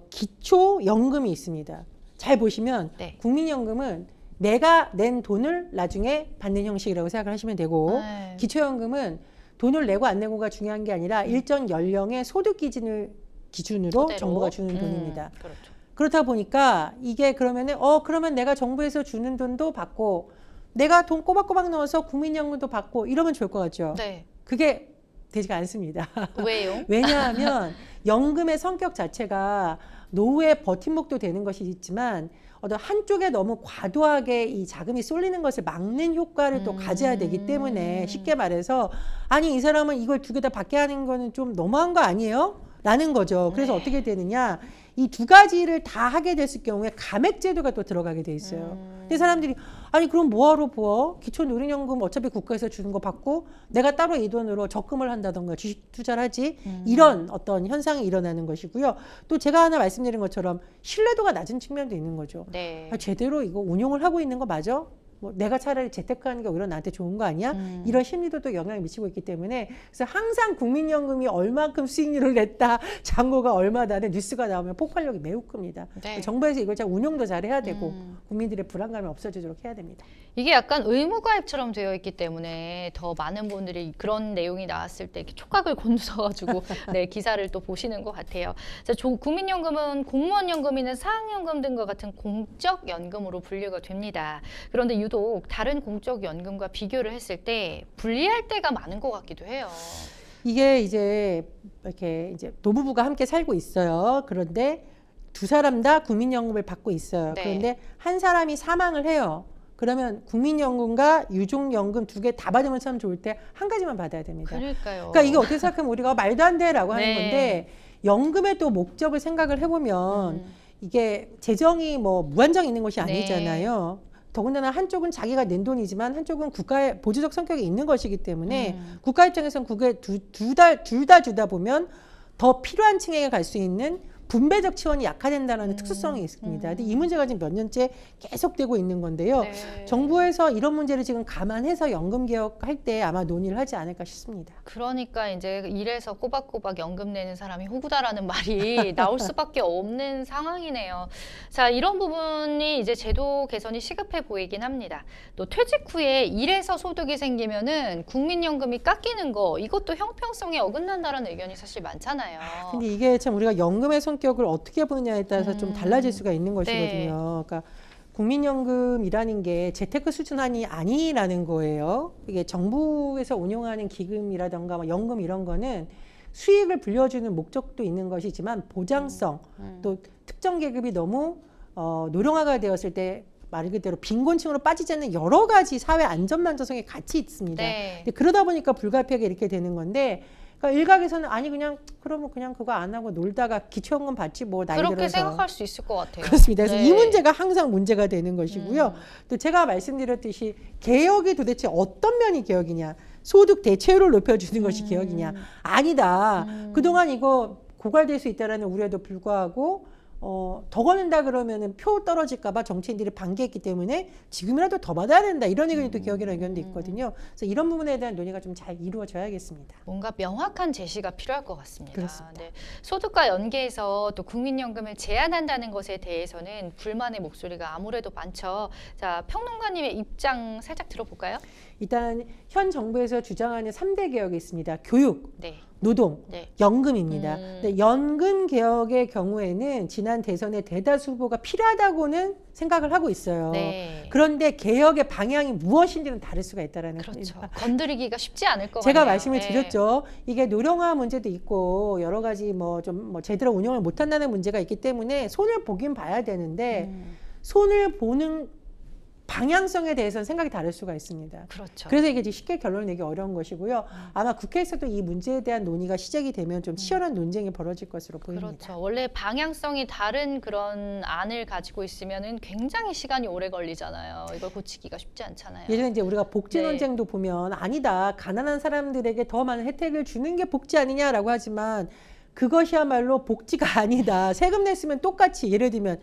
기초연금이 있습니다. 잘 보시면 네. 국민연금은 내가 낸 돈을 나중에 받는 형식이라고 생각을 하시면 되고 네. 기초연금은 돈을 내고 안 내고가 중요한 게 아니라 일정 연령의 소득 기준으로 토대로. 정부가 주는 돈입니다. 그렇죠. 그렇다 보니까 이게 그러면은 그러면 내가 정부에서 주는 돈도 받고 내가 돈 꼬박꼬박 넣어서 국민연금도 받고 이러면 좋을 것 같죠. 네. 그게 되지가 않습니다. 왜요? 왜냐하면 연금의 성격 자체가 노후의 버팀목도 되는 것이 있지만 어떤 한쪽에 너무 과도하게 이 자금이 쏠리는 것을 막는 효과를 또 가져야 되기 때문에 쉽게 말해서 아니 이 사람은 이걸 두 개 다 받게 하는 거는 좀 너무한 거 아니에요? 라는 거죠. 그래서 네. 어떻게 되느냐 이 두 가지를 다 하게 됐을 경우에 감액제도가 또 들어가게 돼 있어요. 근데 사람들이 아니 그럼 뭐하러 부어? 기초노령연금 어차피 국가에서 주는 거 받고 내가 따로 이 돈으로 적금을 한다던가 주식 투자를 하지 이런 어떤 현상이 일어나는 것이고요. 또 제가 하나 말씀드린 것처럼 신뢰도가 낮은 측면도 있는 거죠. 네. 아, 제대로 이거 운용을 하고 있는 거 맞아? 뭐 내가 차라리 재테크하는 게 오히려 나한테 좋은 거 아니야? 이런 심리도 또 영향을 미치고 있기 때문에 그래서 항상 국민연금이 얼만큼 수익률을 냈다, 잔고가 얼마다는 뉴스가 나오면 폭발력이 매우 큽니다. 네. 정부에서 이걸 잘 운용도 잘 해야 되고 국민들의 불안감이 없어지도록 해야 됩니다. 이게 약간 의무가입처럼 되어 있기 때문에 더 많은 분들이 그런 내용이 나왔을 때 이렇게 촉각을 곤두서가지고 네, 기사를 또 보시는 것 같아요. 자, 국민연금은 공무원연금이나 사학연금 등과 같은 공적연금으로 분류가 됩니다. 그런데 유독 다른 공적연금과 비교를 했을 때 불리할 때가 많은 것 같기도 해요. 이게 이제 이렇게 이제 노부부가 함께 살고 있어요. 그런데 두 사람 다 국민연금을 받고 있어요. 네. 그런데 한 사람이 사망을 해요. 그러면 국민연금과 유족연금 두 개 다 받으면 참 좋을 때 한 가지만 받아야 됩니다. 그러니까요. 그러니까 이게 어떻게 생각하면 우리가 말도 안 돼라고 하는 네. 건데 연금의 또 목적을 생각을 해보면 이게 재정이 뭐 무한정 있는 것이 아니잖아요. 더군다나 한쪽은 자기가 낸 돈이지만 한쪽은 국가의 보조적 성격이 있는 것이기 때문에 국가 입장에서는 그게 둘 다 주다 보면 더 필요한 층에게 갈 수 있는 분배적 지원이 약화된다는 특수성이 있습니다. 근데 이 문제가 지금 몇 년째 계속되고 있는 건데요. 네. 정부에서 이런 문제를 지금 감안해서 연금 개혁할 때 아마 논의를 하지 않을까 싶습니다. 그러니까 이제 일해서 꼬박꼬박 연금 내는 사람이 호구다라는 말이 나올 수밖에 없는 상황이네요. 자, 이런 부분이 이제 제도 개선이 시급해 보이긴 합니다. 또 퇴직 후에 일해서 소득이 생기면은 국민연금이 깎이는 거 이것도 형평성에 어긋난다는 의견이 사실 많잖아요. 근데 이게 참 우리가 연금의 성격을 어떻게 보느냐에 따라서 좀 달라질 수가 있는 것이거든요. 그러니까 국민연금이라는 게 재테크 수준이 아니라는 거예요. 이게 정부에서 운용하는 기금이라던가 뭐 연금 이런 거는 수익을 불려주는 목적도 있는 것이지만 보장성 또 특정 계급이 너무 노령화가 되었을 때 말 그대로 빈곤층으로 빠지지 않는 여러 가지 사회 안전만족성이 같이 있습니다. 네. 근데 그러다 보니까 불가피하게 이렇게 되는 건데 그러니까 일각에서는 아니 그러면 그냥 그거 안 하고 놀다가 기초연금 받지 뭐 나이 그렇게 들어서. 생각할 수 있을 것 같아요. 그렇습니다. 그래서 네. 이 문제가 항상 문제가 되는 것이고요. 또 제가 말씀드렸듯이 개혁이 도대체 어떤 면이 개혁이냐. 소득 대체율을 높여주는 것이 개혁이냐. 아니다. 그동안 이거 고갈될 수 있다는 우려에도 불구하고 더 걷는다 그러면은 표 떨어질까봐 정치인들이 반기했기 때문에 지금이라도 더 받아야 된다. 이런 의견이 또 개혁이라는 의견도 있거든요. 그래서 이런 부분에 대한 논의가 좀 잘 이루어져야겠습니다. 뭔가 명확한 제시가 필요할 것 같습니다. 그렇습니다. 네. 소득과 연계해서 또 국민연금을 제한한다는 것에 대해서는 불만의 목소리가 아무래도 많죠. 자, 평론가님의 입장 살짝 들어볼까요? 일단 현 정부에서 주장하는 3대 개혁이 있습니다. 교육, 네. 노동, 네. 연금입니다. 근데 연금 개혁의 경우에는 지난 대선에 대다수 후보가 필요하다고는 생각을 하고 있어요. 네. 그런데 개혁의 방향이 무엇인지는 다를 수가 있다라는 그렇죠. 겁니다. 건드리기가 쉽지 않을 것 제가 같네요. 말씀을 네. 드렸죠. 이게 노령화 문제도 있고 여러 가지 뭐 좀 제대로 운영을 못한다는 문제가 있기 때문에 손을 보긴 봐야 되는데 손을 보는 방향성에 대해서는 생각이 다를 수가 있습니다. 그렇죠. 그래서 이게 쉽게 결론을 내기 어려운 것이고요. 아마 국회에서도 이 문제에 대한 논의가 시작이 되면 좀 치열한 논쟁이 벌어질 것으로 보입니다. 그렇죠. 원래 방향성이 다른 그런 안을 가지고 있으면은 굉장히 시간이 오래 걸리잖아요. 이걸 고치기가 쉽지 않잖아요. 예전에 이제 우리가 복지 네. 논쟁도 보면 아니다. 가난한 사람들에게 더 많은 혜택을 주는 게 복지 아니냐라고 하지만 그것이야말로 복지가 아니다. 세금 냈으면 똑같이 예를 들면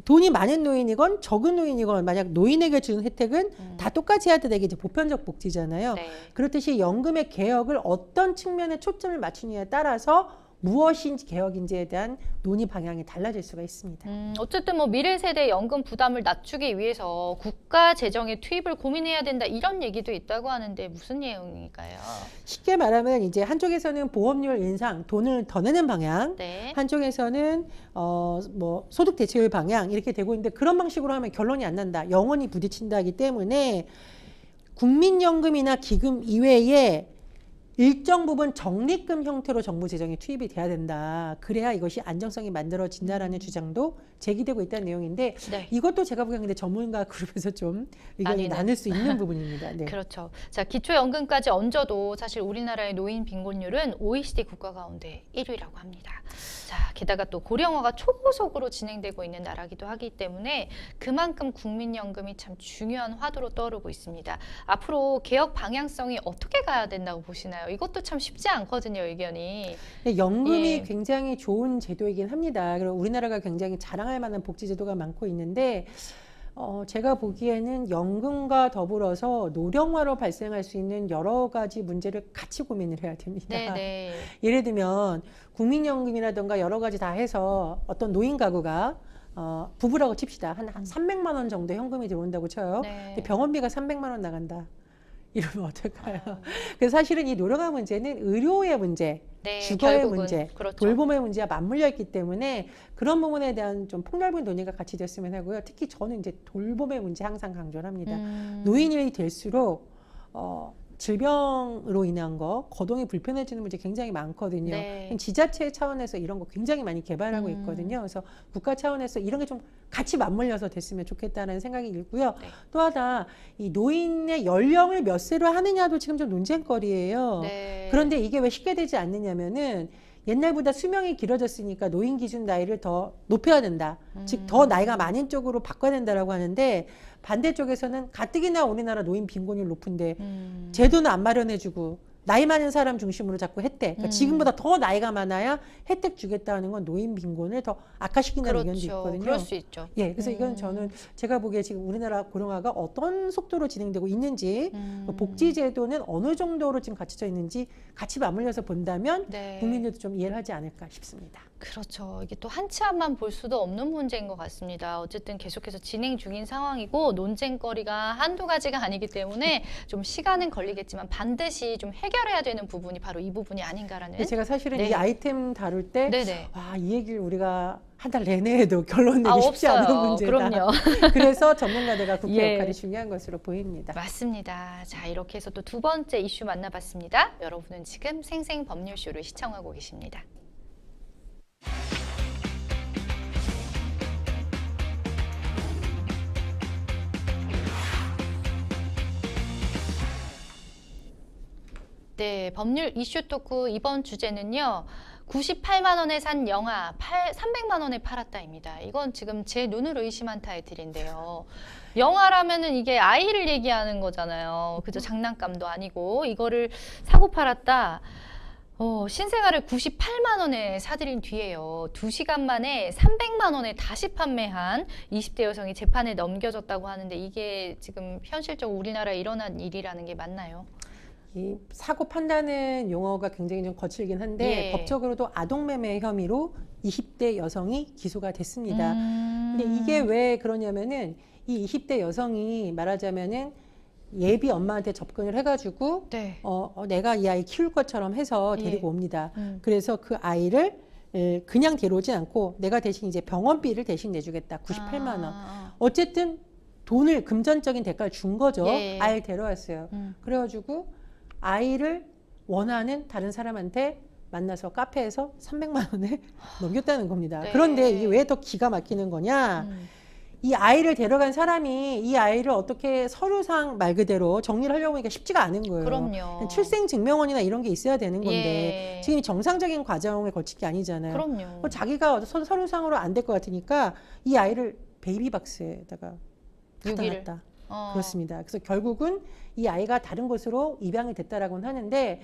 돈이 많은 노인이건 적은 노인이건 만약 노인에게 주는 혜택은 다 똑같이 해야 되는 게 이제 보편적 복지잖아요. 네. 그렇듯이 연금의 개혁을 어떤 측면에 초점을 맞추느냐에 따라서 무엇이 개혁인지에 대한 논의 방향이 달라질 수가 있습니다. 어쨌든 뭐 미래 세대 연금 부담을 낮추기 위해서 국가 재정의 투입을 고민해야 된다 이런 얘기도 있다고 하는데 무슨 내용일까요? 쉽게 말하면 이제 한쪽에서는 보험료 인상, 돈을 더 내는 방향, 네. 한쪽에서는 뭐 소득 대체율 방향 이렇게 되고 있는데 그런 방식으로 하면 결론이 안 난다. 영원히 부딪힌다기 때문에 국민연금이나 기금 이외에 일정 부분 적립금 형태로 정부 재정에 투입이 돼야 된다. 그래야 이것이 안정성이 만들어진다라는 주장도 제기되고 있다는 내용인데 네. 이것도 제가 보기엔 근데 전문가 그룹에서 좀 의견이 나눌 수 있는 부분입니다. 네. 그렇죠. 자, 기초연금까지 얹어도 사실 우리나라의 노인 빈곤율은 OECD 국가 가운데 1위라고 합니다. 자, 게다가 또 고령화가 초고속으로 진행되고 있는 나라기도 하기 때문에 그만큼 국민연금이 참 중요한 화두로 떠오르고 있습니다. 앞으로 개혁 방향성이 어떻게 가야 된다고 보시나요? 이것도 참 쉽지 않거든요, 의견이. 연금이 예. 굉장히 좋은 제도이긴 합니다. 그리고 우리나라가 굉장히 자랑할 만한 복지 제도가 많고 있는데 제가 보기에는 연금과 더불어서 노령화로 발생할 수 있는 여러 가지 문제를 같이 고민을 해야 됩니다. 네네. 예를 들면 국민연금이라든가 여러 가지 다 해서 어떤 노인 가구가 부부라고 칩시다. 한 300만 원 정도 현금이 들어온다고 쳐요. 네. 근데 병원비가 300만 원 나간다. 이러면 어떨까요? 그래서 사실은 이 노령화 문제는 의료의 문제, 네, 주거의 결국은 문제, 그렇죠. 돌봄의 문제와 맞물려 있기 때문에 그런 부분에 대한 좀 폭넓은 논의가 같이 됐으면 하고요. 특히 저는 이제 돌봄의 문제 항상 강조를 합니다. 노인이 될수록 질병으로 인한 거, 거동이 불편해지는 문제 굉장히 많거든요. 네. 지자체 차원에서 이런 거 굉장히 많이 개발하고 있거든요. 그래서 국가 차원에서 이런 게 좀 같이 맞물려서 됐으면 좋겠다는 생각이 들고요. 네. 또 하나 이 노인의 연령을 몇 세로 하느냐도 지금 좀 논쟁거리예요. 네. 그런데 이게 왜 쉽게 되지 않느냐면은 옛날보다 수명이 길어졌으니까 노인 기준 나이를 더 높여야 된다. 즉 더 나이가 많은 쪽으로 바꿔야 된다라고 하는데 반대쪽에서는 가뜩이나 우리나라 노인 빈곤율 높은데 제도는 안 마련해주고 나이 많은 사람 중심으로 자꾸 혜택. 그러니까 지금보다 더 나이가 많아야 혜택 주겠다는 건 노인 빈곤을 더 악화시킨다는 의견도 있거든요. 그럴 수 있죠. 예, 그래서 이건 저는 제가 보기에 지금 우리나라 고령화가 어떤 속도로 진행되고 있는지 복지 제도는 어느 정도로 지금 갖춰져 있는지 같이 맞물려서 본다면 네. 국민들도 좀 이해를 하지 않을까 싶습니다. 그렇죠. 이게 또 한 치 앞만 볼 수도 없는 문제인 것 같습니다. 어쨌든 계속해서 진행 중인 상황이고 논쟁거리가 한두 가지가 아니기 때문에 좀 시간은 걸리겠지만 반드시 좀 해결해야 되는 부분이 바로 이 부분이 아닌가라는. 제가 사실은 네. 이 아이템 다룰 때 네네. 와, 이 얘기를 우리가 한 달 내내 해도 결론 내기 쉽지 없어요. 않은 문제다. 그럼요. 그래서 전문가들과 국회 예. 역할이 중요한 것으로 보입니다. 맞습니다. 자, 이렇게 해서 또 두 번째 이슈 만나봤습니다. 여러분은 지금 생생법률쇼를 시청하고 계십니다. 네, 법률 이슈 토크 이번 주제는요. 98만 원에 산 영화 300만 원에 팔았다입니다. 이건 지금 제 눈을 의심한 타이틀인데요. 영화라면은 이게 아이를 얘기하는 거잖아요. 그죠? 장난감도 아니고 이거를 사고 팔았다. 신생아를 98만 원에 사들인 뒤에요. 2시간 만에 300만 원에 다시 판매한 20대 여성이 재판에 넘겨졌다고 하는데 이게 지금 현실적으로 우리나라에 일어난 일이라는 게 맞나요? 이 사고 판다는 용어가 굉장히 좀 거칠긴 한데 예. 법적으로도 아동매매 혐의로 20대 여성이 기소가 됐습니다. 근데 음. 이게 왜 그러냐면은 이 20대 여성이 말하자면은 예비 엄마한테 접근을 해가지고 네. 내가 이 아이 키울 것처럼 해서 데리고 예. 옵니다. 그래서 그 아이를 그냥 데려오지 않고 내가 대신 이제 병원비를 대신 내주겠다. 98만 원. 어쨌든 돈을 금전적인 대가를 준 거죠. 예. 아이를 데려왔어요. 그래가지고 아이를 원하는 다른 사람한테 만나서 카페에서 300만 원에 넘겼다는 겁니다. 네. 그런데 이게 왜 더 기가 막히는 거냐? 이 아이를 데려간 사람이 이 아이를 어떻게 서류상 말 그대로 정리를 하려고 하니까 쉽지가 않은 거예요. 그럼요. 출생증명원이나 이런 게 있어야 되는 건데 예. 지금 정상적인 과정에 걸칠 게 아니잖아요. 그럼요. 자기가 서류상으로 안 될 것 같으니까 이 아이를 베이비박스에다가 갖다 유기를. 놨다. 그렇습니다. 그래서 결국은 이 아이가 다른 곳으로 입양이 됐다라고는 하는데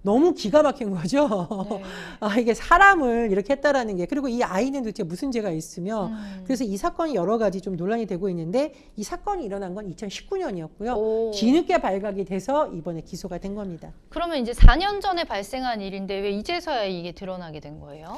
너무 기가 막힌 거죠. 네. 이게 사람을 이렇게 했다라는 게. 그리고 이 아이는 도대체 무슨 죄가 있으며 그래서 이 사건이 여러 가지 좀 논란이 되고 있는데 이 사건이 일어난 건 2019년이었고요. 오. 뒤늦게 발각이 돼서 이번에 기소가 된 겁니다. 그러면 이제 4년 전에 발생한 일인데 왜 이제서야 이게 드러나게 된 거예요?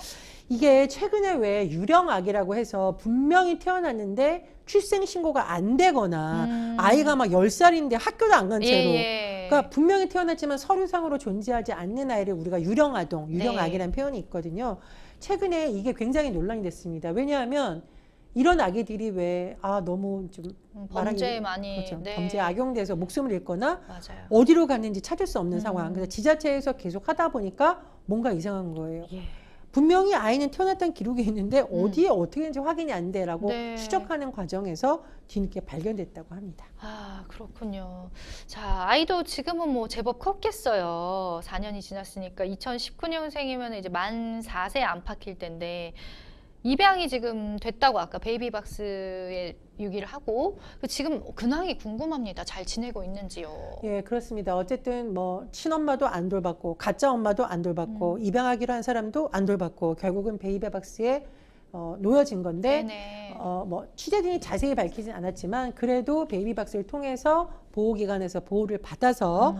이게 최근에 왜 유령아기라고 해서 분명히 태어났는데 출생신고가 안 되거나 아이가 막 10살인데 학교도 안 간 채로 예. 그러니까 분명히 태어났지만 서류상으로 존재하지 않는 아이를 우리가 유령아동, 유령아기라는 표현이 있거든요. 최근에 이게 굉장히 논란이 됐습니다. 왜냐하면 이런 아기들이 왜 너무 좀 범죄에 많이 그렇죠. 네. 범죄에 악용돼서 목숨을 잃거나 맞아요. 어디로 갔는지 찾을 수 없는 상황. 그래서 지자체에서 계속 하다 보니까 뭔가 이상한 거예요. 예. 분명히 아이는 태어났다는 기록이 있는데 어디에 어떻게 했는지 확인이 안 돼라고 네. 추적하는 과정에서 뒤늦게 발견됐다고 합니다. 그렇군요. 자, 아이도 지금은 뭐 제법 컸겠어요. 4년이 지났으니까 2019년생이면 이제 만 4세 안팎일 텐데 입양이 지금 됐다고 아까 베이비박스에 유기를 하고 지금 근황이 궁금합니다. 잘 지내고 있는지요? 예, 그렇습니다. 어쨌든 뭐 친엄마도 안 돌봤고 가짜 엄마도 안 돌봤고 입양하기로 한 사람도 안 돌봤고 결국은 베이비박스에 놓여진 건데 네네. 뭐 취재진이 자세히 밝히진 않았지만 그래도 베이비박스를 통해서 보호기관에서 보호를 받아서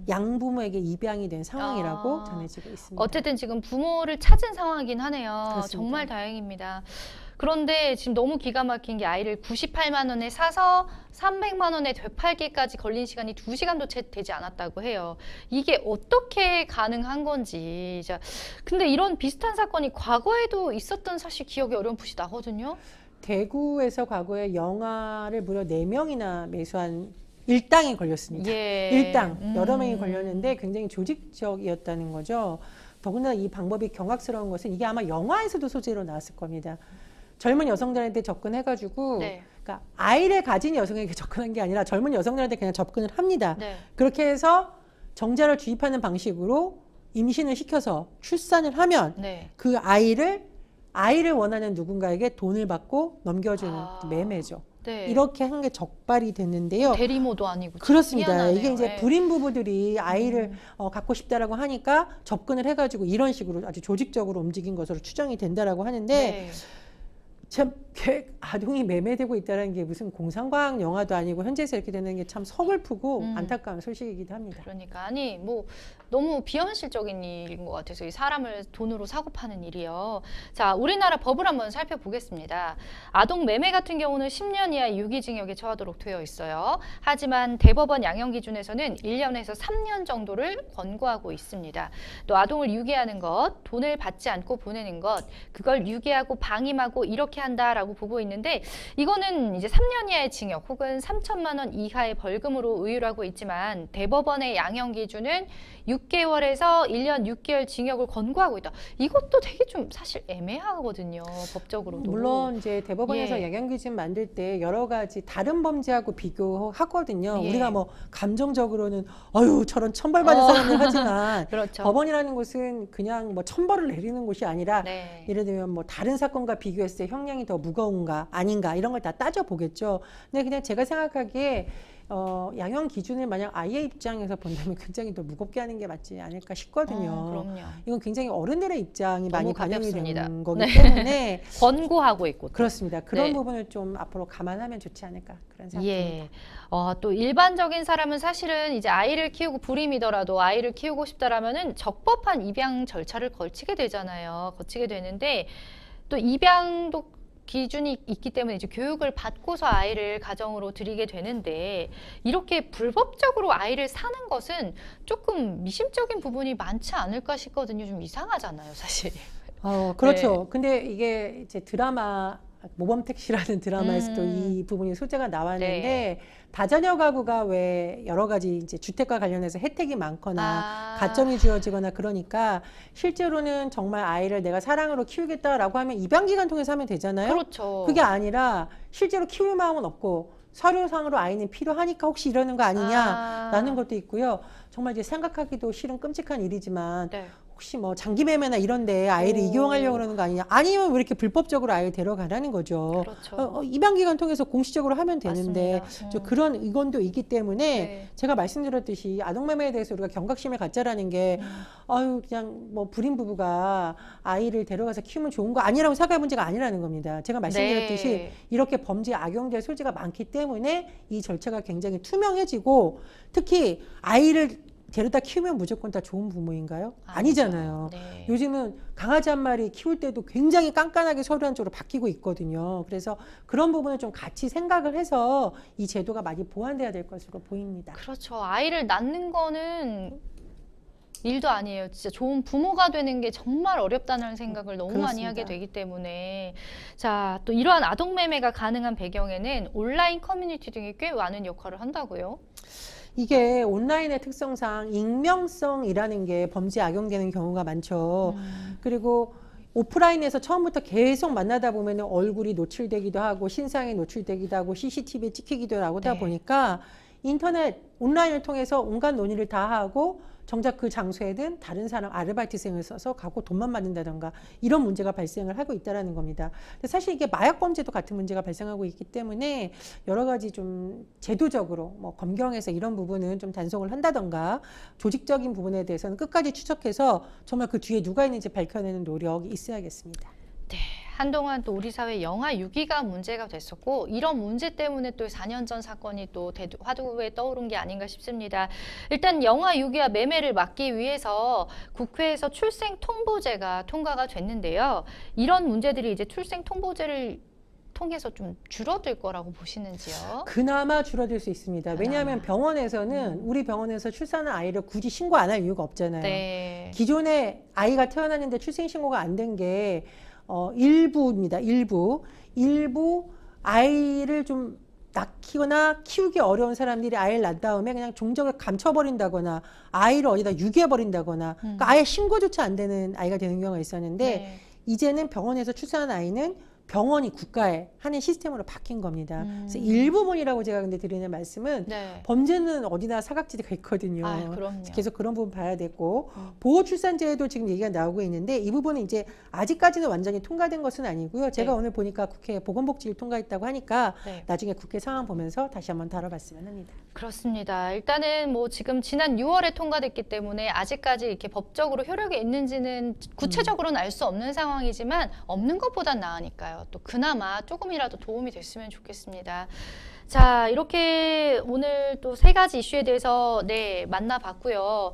양부모에게 입양이 된 상황이라고 전해지고 있습니다. 어쨌든 지금 부모를 찾은 상황이긴 하네요. 그렇습니다. 정말 다행입니다. 그런데 지금 너무 기가 막힌 게 아이를 98만 원에 사서 300만 원에 되팔기까지 걸린 시간이 2시간도 채 되지 않았다고 해요. 이게 어떻게 가능한 건지. 근데 이런 비슷한 사건이 과거에도 있었던 사실 기억이 어렴풋이 나거든요. 대구에서 과거에 영아를 무려 4명이나 매수한 일당이 걸렸습니다. 예. 일당 여러 명이 걸렸는데 굉장히 조직적이었다는 거죠. 더군다나 이 방법이 경악스러운 것은 이게 아마 영화에서도 소재로 나왔을 겁니다. 젊은 여성들한테 접근해가지고 네. 그러니까 아이를 가진 여성에게 접근한 게 아니라 젊은 여성들한테 그냥 접근을 합니다. 네. 그렇게 해서 정자를 주입하는 방식으로 임신을 시켜서 출산을 하면 네. 그 아이를 원하는 누군가에게 돈을 받고 넘겨주는 매매죠. 네. 이렇게 한 게 적발이 됐는데요. 대리모도 아니고. 그렇습니다. 희한하네요. 이게 이제 네. 불임 부부들이 아이를 갖고 싶다라고 하니까 접근을 해가지고 이런 식으로 아주 조직적으로 움직인 것으로 추정이 된다라고 하는데 네. 참 아동이 매매되고 있다는 게 무슨 공상과학 영화도 아니고 현재에서 이렇게 되는 게 참 서글프고 안타까운 소식이기도 합니다. 그러니까 뭐 너무 비현실적인 일인 것 같아서 이 사람을 돈으로 사고 파는 일이요. 자, 우리나라 법을 한번 살펴보겠습니다. 아동 매매 같은 경우는 10년 이하 유기징역에 처하도록 되어 있어요. 하지만 대법원 양형 기준에서는 1년에서 3년 정도를 권고하고 있습니다. 또 아동을 유기하는 것, 돈을 받지 않고 보내는 것, 그걸 유기하고 방임하고 이렇게 한다라고 보고 있는데 이거는 이제 3년 이하의 징역 혹은 3천만 원 이하의 벌금으로 의율하고 있지만 대법원의 양형 기준은 6개월에서 1년 6개월 징역을 권고하고 있다. 이것도 되게 좀 사실 애매하거든요. 법적으로도. 물론 이제 대법원에서 예. 양형 기준 만들 때 여러 가지 다른 범죄하고 비교하거든요. 예. 우리가 뭐 감정적으로는 아유 저런 천벌받은 사람을 하지만 그렇죠. 법원이라는 곳은 그냥 뭐 천벌을 내리는 곳이 아니라 네. 예를 들면 뭐 다른 사건과 비교했을 때 형량이 더 무거운가 아닌가 이런 걸 다 따져보겠죠. 근데 그냥 제가 생각하기에 양형 기준을 만약 아이의 입장에서 본다면 굉장히 더 무겁게 하는 게 맞지 않을까 싶거든요. 그럼요. 이건 굉장히 어른들의 입장이 많이 반영이 가볍습니다. 되는 거기 네. 때문에 권고하고 있고. 그렇습니다. 그런 네. 부분을 좀 앞으로 감안하면 좋지 않을까 그런 생각입니다. 예. 또 일반적인 사람은 사실은 이제 아이를 키우고 불임이더라도 아이를 키우고 싶다라면은 적법한 입양 절차를 거치게 되잖아요. 거치게 되는데 또 입양도 기준이 있기 때문에 이제 교육을 받고서 아이를 가정으로 들이게 되는데 이렇게 불법적으로 아이를 사는 것은 조금 미심적인 부분이 많지 않을까 싶거든요. 좀 이상하잖아요, 사실. 그렇죠. 네. 근데 이게 이제 드라마 모범택시라는 드라마에서도 이 부분이 소재가 나왔는데 네. 다자녀 가구가 왜 여러 가지 이제 주택과 관련해서 혜택이 많거나 아. 가점이 주어지거나 그러니까 실제로는 정말 아이를 내가 사랑으로 키우겠다라고 하면 입양기관 통해서 하면 되잖아요. 그렇죠. 그게 아니라 실제로 키울 마음은 없고 서류상으로 아이는 필요하니까 혹시 이러는 거 아니냐라는 것도 있고요. 정말 이제 생각하기도 싫은 끔찍한 일이지만 네. 혹시 뭐 장기 매매나 이런데 아이를 오. 이용하려고 그러는 거 아니냐? 아니면 왜 이렇게 불법적으로 아이를 데려가라는 거죠. 그렇죠. 입양기관 통해서 공식적으로 하면 되는데 맞습니다. 그런 의견도 있기 때문에 네. 제가 말씀드렸듯이 아동매매에 대해서 우리가 경각심을 갖자라는 게 그냥 뭐 불임 부부가 아이를 데려가서 키우면 좋은 거 아니라고 생각할 문제가 아니라는 겁니다. 제가 말씀드렸듯이 네. 이렇게 범죄에 악용될 소지가 많기 때문에 이 절차가 굉장히 투명해지고 특히 아이를 데려다 키우면 무조건 다 좋은 부모인가요? 아니잖아요. 네. 요즘은 강아지 한 마리 키울 때도 굉장히 깐깐하게 서류한 쪽으로 바뀌고 있거든요. 그래서 그런 부분을 좀 같이 생각을 해서 이 제도가 많이 보완돼야 될 것으로 보입니다. 그렇죠. 아이를 낳는 거는 일도 아니에요. 진짜 좋은 부모가 되는 게 정말 어렵다는 생각을 너무 많이 그렇습니다. 하게 되기 때문에 자, 또 이러한 아동 매매가 가능한 배경에는 온라인 커뮤니티 등이 꽤 많은 역할을 한다고요. 이게 온라인의 특성상 익명성이라는 게 범죄에 악용되는 경우가 많죠. 그리고 오프라인에서 처음부터 계속 만나다 보면 얼굴이 노출되기도 하고 신상이 노출되기도 하고 CCTV에 찍히기도 하고 하다 네. 보니까 인터넷 온라인을 통해서 온갖 논의를 다 하고 정작 그 장소에는 다른 사람 아르바이트생을 써서 가고 돈만 받는다던가 이런 문제가 발생을 하고 있다는 겁니다. 근데 사실 이게 마약 범죄도 같은 문제가 발생하고 있기 때문에 여러 가지 좀 제도적으로 뭐 검경해서 이런 부분은 좀 단속을 한다던가 조직적인 부분에 대해서는 끝까지 추적해서 정말 그 뒤에 누가 있는지 밝혀내는 노력이 있어야겠습니다. 네, 한동안 또 우리 사회 영아 유기가 문제가 됐었고 이런 문제 때문에 또 4년 전 사건이 또 화두에 떠오른 게 아닌가 싶습니다. 일단 영아 유기와 매매를 막기 위해서 국회에서 출생통보제가 통과가 됐는데요. 이런 문제들이 이제 출생통보제를 통해서 좀 줄어들 거라고 보시는지요? 그나마 줄어들 수 있습니다. 왜냐하면 병원에서는 우리 병원에서 출산한 아이를 굳이 신고 안 할 이유가 없잖아요. 네. 기존에 아이가 태어났는데 출생신고가 안 된 게 일부입니다. 일부 아이를 좀 낳기거나 키우기 어려운 사람들이 아이를 낳은 다음에 그냥 종적을 감춰버린다거나 아이를 어디다 유기해버린다거나 그러니까 아예 신고조차 안 되는 아이가 되는 경우가 있었는데 네. 이제는 병원에서 출산한 아이는 병원이 국가에 하는 시스템으로 바뀐 겁니다. 그래서 일부분이라고 제가 근데 드리는 말씀은 네. 범죄는 어디나 사각지대가 있거든요. 그럼요. 계속 그런 부분 봐야 되고 보호출산제도 지금 얘기가 나오고 있는데 이 부분은 이제 아직까지는 완전히 통과된 것은 아니고요. 제가 네. 오늘 보니까 국회 보건복지를 통과했다고 하니까 네. 나중에 국회 상황 보면서 다시 한번 다뤄봤으면 합니다. 그렇습니다. 일단은 뭐 지금 지난 6월에 통과됐기 때문에 아직까지 이렇게 법적으로 효력이 있는지는 구체적으로는 알 수 없는 상황이지만 없는 것보단 나으니까요. 또 그나마 조금이라도 도움이 됐으면 좋겠습니다. 자, 이렇게 오늘 또 3가지 이슈에 대해서 만나봤고요.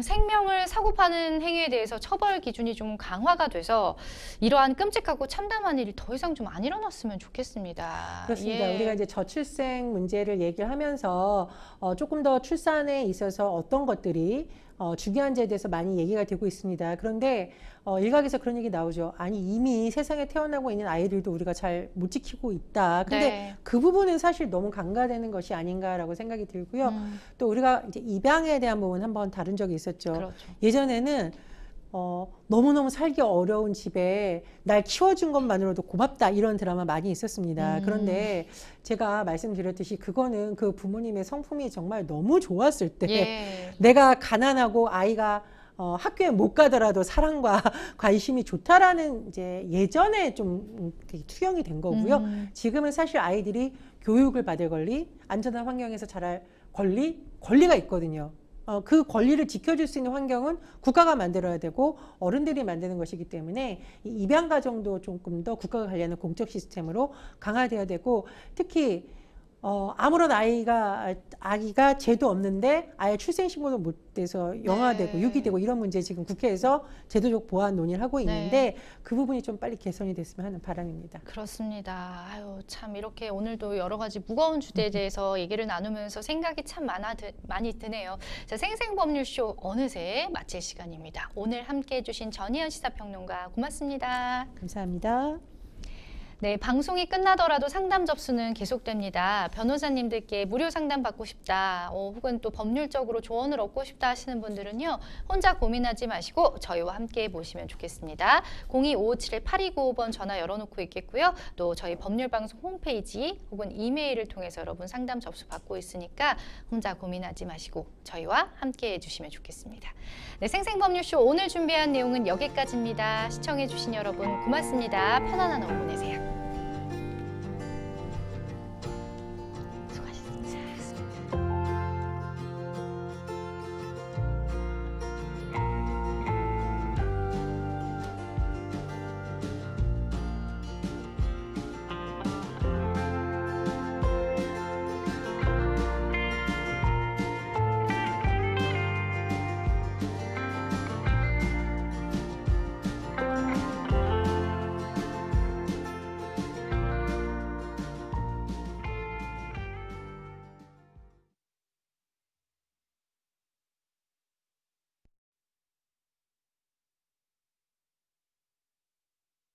생명을 사고 파는 행위에 대해서 처벌 기준이 좀 강화가 돼서 이러한 끔찍하고 참담한 일이 더 이상 좀 안 일어났으면 좋겠습니다. 그렇습니다. 예. 우리가 이제 저출생 문제를 얘기를 하면서 조금 더 출산에 있어서 어떤 것들이 중요한지에 대해서 많이 얘기가 되고 있습니다. 그런데 일각에서 그런 얘기 나오죠. 아니 이미 세상에 태어나고 있는 아이들도 우리가 잘 못 지키고 있다. 근데 네. 그 부분은 사실 너무 간과되는 것이 아닌가라고 생각이 들고요. 또 우리가 이제 입양에 대한 부분 한번 다룬 적이 있었죠. 그렇죠. 예전에는 너무너무 살기 어려운 집에 날 키워준 것만으로도 고맙다 이런 드라마 많이 있었습니다. 그런데 제가 말씀드렸듯이 그거는 그 부모님의 성품이 정말 너무 좋았을 때 예. 내가 가난하고 아이가 학교에 못 가더라도 사랑과 관심이 좋다라는 이제 예전에 좀 되게 투영이 된 거고요. 지금은 사실 아이들이 교육을 받을 권리, 안전한 환경에서 자랄 권리가 있거든요. 그 권리를 지켜줄 수 있는 환경은 국가가 만들어야 되고 어른들이 만드는 것이기 때문에 이 입양 가정도 조금 더 국가가 관리하는 공적 시스템으로 강화되어야 되고 특히 아무런 아기가 죄도 없는데 아예 출생신고도 못 돼서 영아되고 네. 유기되고 이런 문제 지금 국회에서 제도적 보완 논의를 하고 있는데 네. 그 부분이 좀 빨리 개선이 됐으면 하는 바람입니다. 그렇습니다. 아유, 참 이렇게 오늘도 여러 가지 무거운 주제에 대해서 얘기를 나누면서 생각이 참 많이 드네요. 자, 생생법률쇼 어느새 마칠 시간입니다. 오늘 함께해 주신 전희연 시사평론가 고맙습니다. 감사합니다. 네, 방송이 끝나더라도 상담 접수는 계속됩니다. 변호사님들께 무료 상담 받고 싶다, 혹은 또 법률적으로 조언을 얻고 싶다 하시는 분들은요, 혼자 고민하지 마시고 저희와 함께 보시면 좋겠습니다. 02-557-8295번 전화 열어놓고 있겠고요. 또 저희 법률방송 홈페이지 혹은 이메일을 통해서 여러분 상담 접수 받고 있으니까 혼자 고민하지 마시고 저희와 함께 해주시면 좋겠습니다. 네, 생생법률쇼 오늘 준비한 내용은 여기까지입니다. 시청해주신 여러분 고맙습니다. 편안한 오후 보내세요.